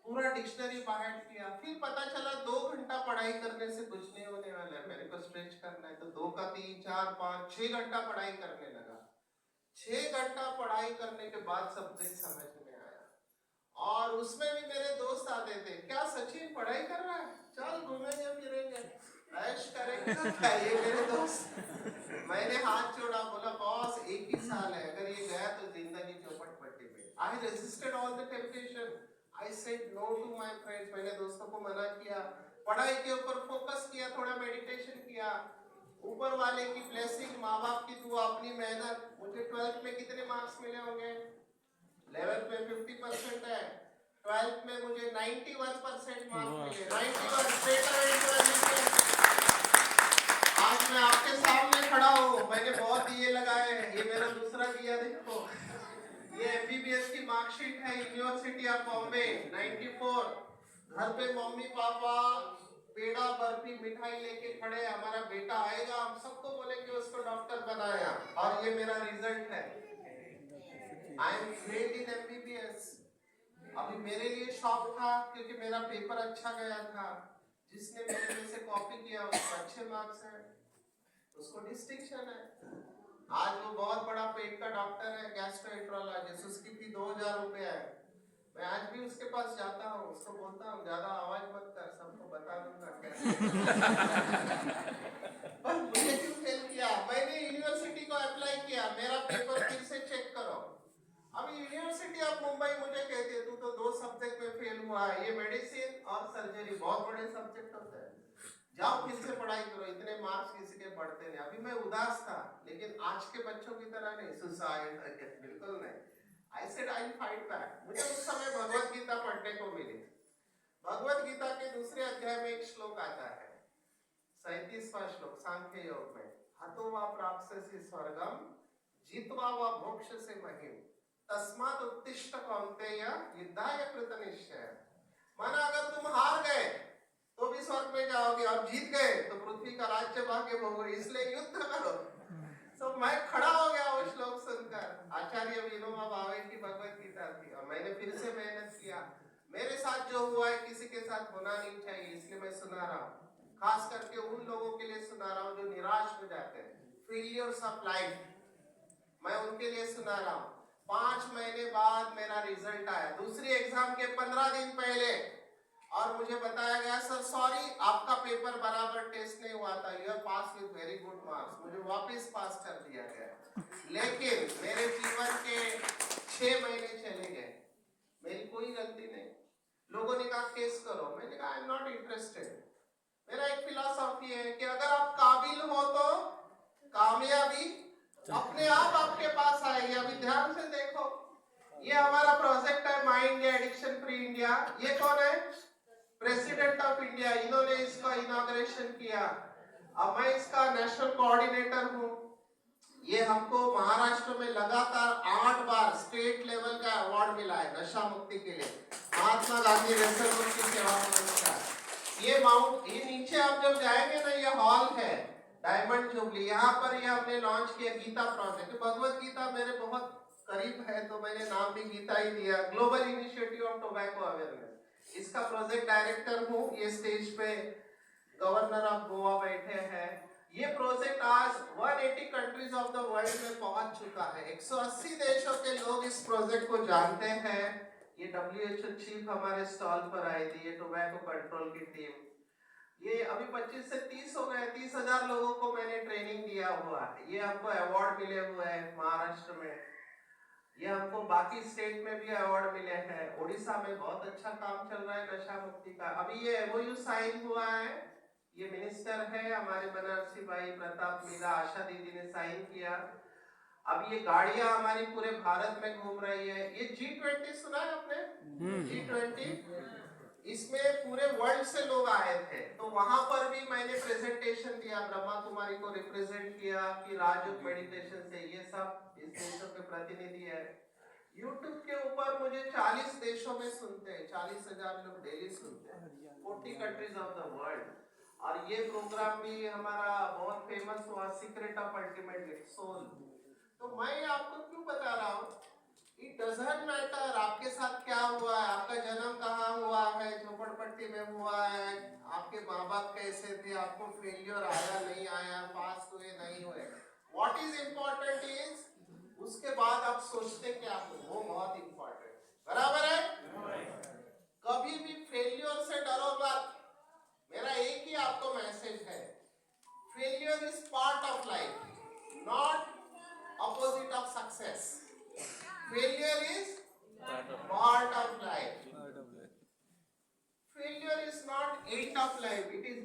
पूरा डिक्शनरी बाहर किया। फिर पता चला 2 घंटा पढ़ाई करने से कुछ नहीं होने वाला है, मेरे को स्ट्रेच करना है। तो 2 का 3, 4, 5, 6 घंटा पढ़ाई करने लगा। 6 घंटा पढ़ाई करने के बाद सब्जेक्ट समझ में आया। और उसमें भी मेरे दोस्त आते थे, क्या सचिन पढ़ाई कर रहा है, चल घूमेंगे फिरेंगे ऐश करेंगे। ये मेरे दोस्त। मैंने हाथ जोड़ा, बोला बॉस 1 ही साल है, अगर ये गया तो जिंदगी चौपट में। I resisted all the temptation, I said no to my friends. मैंने दोस्तों को मना किया, पढ़ाई के ऊपर फोकस किया, थोड़ा मेडिटेशन किया, ऊपर वाले की ब्लेसिंग, माँ बाप की दुआ, अपनी मेहनत। मुझे 12th में कितने मार्क्स मिले होंगे? 11th में 50% है, 12th में मुझे 91% मार्क्स मिले। 91 आज मैं आपके सामने खड़ा हूँ। मैंने बहुत दिए लगाए, ये मेरा दूसरा दिया देखो। ये MBBS की मार्कशीट है, यूनिवर्सिटी ऑफ बॉम्बे 94। घर पे मम्मी पापा पेड़ा बर्फी मिठाई लेके खड़े, हमारा बेटा आएगा, हम सबको बोलेंगे उसको डॉक्टर बनाया। और ये मेरा रिजल्ट है, I am great in MBBS। अभी मेरे लिए शौक था क्योंकि मेरा पेपर अच्छा गया था। जिसने मेरे में से कॉपी किया उसको अच्छे मार्क्स है, उसको डिस्टिंक्शन है। आज वो बहुत बड़ा पेट का डॉक्टर है, गैस्ट्रोएंटेरोलॉजिस्ट, उसकी फी 2000 रुपये है। मैं आज भी उसके पास जाता हूँ, उसको बोलता हूँ ज्यादा आवाज मत कर, सबको बता दूंगा क्या। पर मुझे क्यों फेल किया? मैंने यूनिवर्सिटी को अप्लाई किया, मेरा पेपर फिर से चेक करो। अभी यूनिवर्सिटी ऑफ मुंबई मुझे कहती है तू तो 2 सब्जेक्ट में फेल हुआ है, ये मेडिसिन और सर्जरी बहुत बड़े सब्जेक्ट होते हैं। जाओ फिर से पढ़ाई करो, इतने मार्क्स किसी के बढ़ते नहीं। अभी मैं उदास था, लेकिन आज के बच्चों की तरह नहीं सुसाइड, बिल्कुल नहीं। I said I fight back. मुझे उस समय भगवत गीता पढ़ने को मिली। भगवत गीता के दूसरे अध्याय में एक श्लोक आता है, 37वां श्लोक सांख्य योग में, हतो वा प्राप्स्यसि स्वर्गम जित्वा वा मोक्ष से महिम तस्मात् उत्तिष्ठ कौन्तेय युद्धाय कृतनिश्चय। माना अगर तुम हार गए तो भी स्वर्ग में जाओगे और जीत गए तो पृथ्वी का राज्य पाके भोगोगे, इसलिए युद्ध करो। तो मैं खड़ा हो गया वो श्लोक सुनकर। आचार्य विनोबा भावे की भगवत गीता थी और मैंने फिर से मेहनत किया। मेरे साथ जो हुआ है किसी के साथ होना नहीं चाहिए, इसलिए मैं सुना रहा हूँ। खास करके उन लोगों के लिए सुना रहा हूँ जो निराश हो जाते हैं, फेलियर्स ऑफ लाइफ, मैं उनके लिए सुना रहा हूँ। 5 महीने बाद मेरा रिजल्ट आया, दूसरी एग्जाम के 15 दिन पहले, और मुझे बताया गया सर सॉरी आपका पेपर बराबर टेस्ट नहीं हुआ था, you are pass with very good marks. मुझे वापस पास कर दिया गया, लेकिन मेरे जीवन के 6 महीने चले गए, मेरी कोई गलती नहीं। लोगों ने कहा केस करो, मैंने कहा आई एम नॉट इंटरेस्टेड। मेरा एक फिलॉसफी है कि अगर आप काबिल हो तो कामयाबी अपने आप आपके पास आएगी। अभी ध्यान से देखो, ये हमारा प्रोजेक्ट है माई इंडिया एडिक्शन फ्री इंडिया। ये कौन है? प्रेसिडेंट ऑफ इंडिया, इन्होंने इसका इनॉग्रेशन किया। अब मैं इसका नेशनल कोऑर्डिनेटर हूँ। ये हमको महाराष्ट्र में लगातार 8 बार स्टेट लेवल का अवार्ड मिला है नशा मुक्ति के लिए, महात्मा गांधी व्यसन मुक्ति सेवा पुरस्कार। ये नीचे आप जब जाएंगे ना, ये हॉल है डायमंड जुबली, यहाँ पर ये हमने लॉन्च किया गीता प्रोजेक्ट। भगवत गीता मेरे बहुत करीब है तो मैंने नाम भी गीता ही दिया। Global initiative of tobacco awareness, इसका प्रोजेक्ट डायरेक्टर हूँ। ये स्टेज पे गवर्नर ऑफ गोवा बैठे हैं। ये प्रोजेक्ट आज 180 कंट्रीज ऑफ द वर्ल्ड में पहुंच चुका है। 180 देशों के लोग इस प्रोजेक्ट को जानते हैं। ये WHO चीफ हमारे स्टॉल पर आई थी, ये टोबैको कंट्रोल की टीम। ये अभी 25 से 30 हो गए, 30,000 लोगों को मैंने ट्रेनिंग दिया हुआ है। ये हमको अवार्ड मिले हुए हैं महाराष्ट्र में, ये हमको बाकी स्टेट में भी अवार्ड मिले हैं। उड़ीसा में बहुत अच्छा काम चल रहा है नशा मुक्ति का। अभी ये MOU साइन हुआ है, ये मिनिस्टर है हमारे बनारसी भाई प्रताप मीरा, आशा दीदी ने साइन किया। अब ये गाड़ियां हमारी पूरे भारत में घूम रही है। ये G20 सुना है आपने? G20 इसमें पूरे वर्ल्ड से लोग आए थे, तो वहां पर भी मैंने प्रेजेंटेशन दिया, ब्रह्मा कुमारी को रिप्रेजेंट किया कि राजयोग मेडिटेशन से, ये सब इस देशों के प्रतिनिधि है। YouTube के ऊपर मुझे 40 देशों में सुनते हैं, 40,000 लोग डेली सुनते हैं, 40 कंट्रीज ऑफ द वर्ल्ड। और ये प्रोग्राम भी हमारा बहुत फेमस हुआ, सीक्रेट ऑफ अल्टीमेट सोल। तो मैं आपको क्यों बता रहा हूँ, इट डजंट मैटर आपके साथ क्या हुआ है, आपका जन्म कहाँ हुआ है, झोपड़पट्टी में हुआ है, आपके माँ बाप कैसे थे, आपको फेलियर आया नहीं आया, पास हुए नहीं हुए। व्हाट इज इम्पोर्टेंट इज उसके बाद आप सोचते क्या हो, वो बहुत इम्पोर्टेंट। बराबर है? कभी भी फेलियर से डरो मत। मेरा एक ही आपको मैसेज है, failure is part of life, not opposite of success. Failure is part of life. Failure is not end of life, it is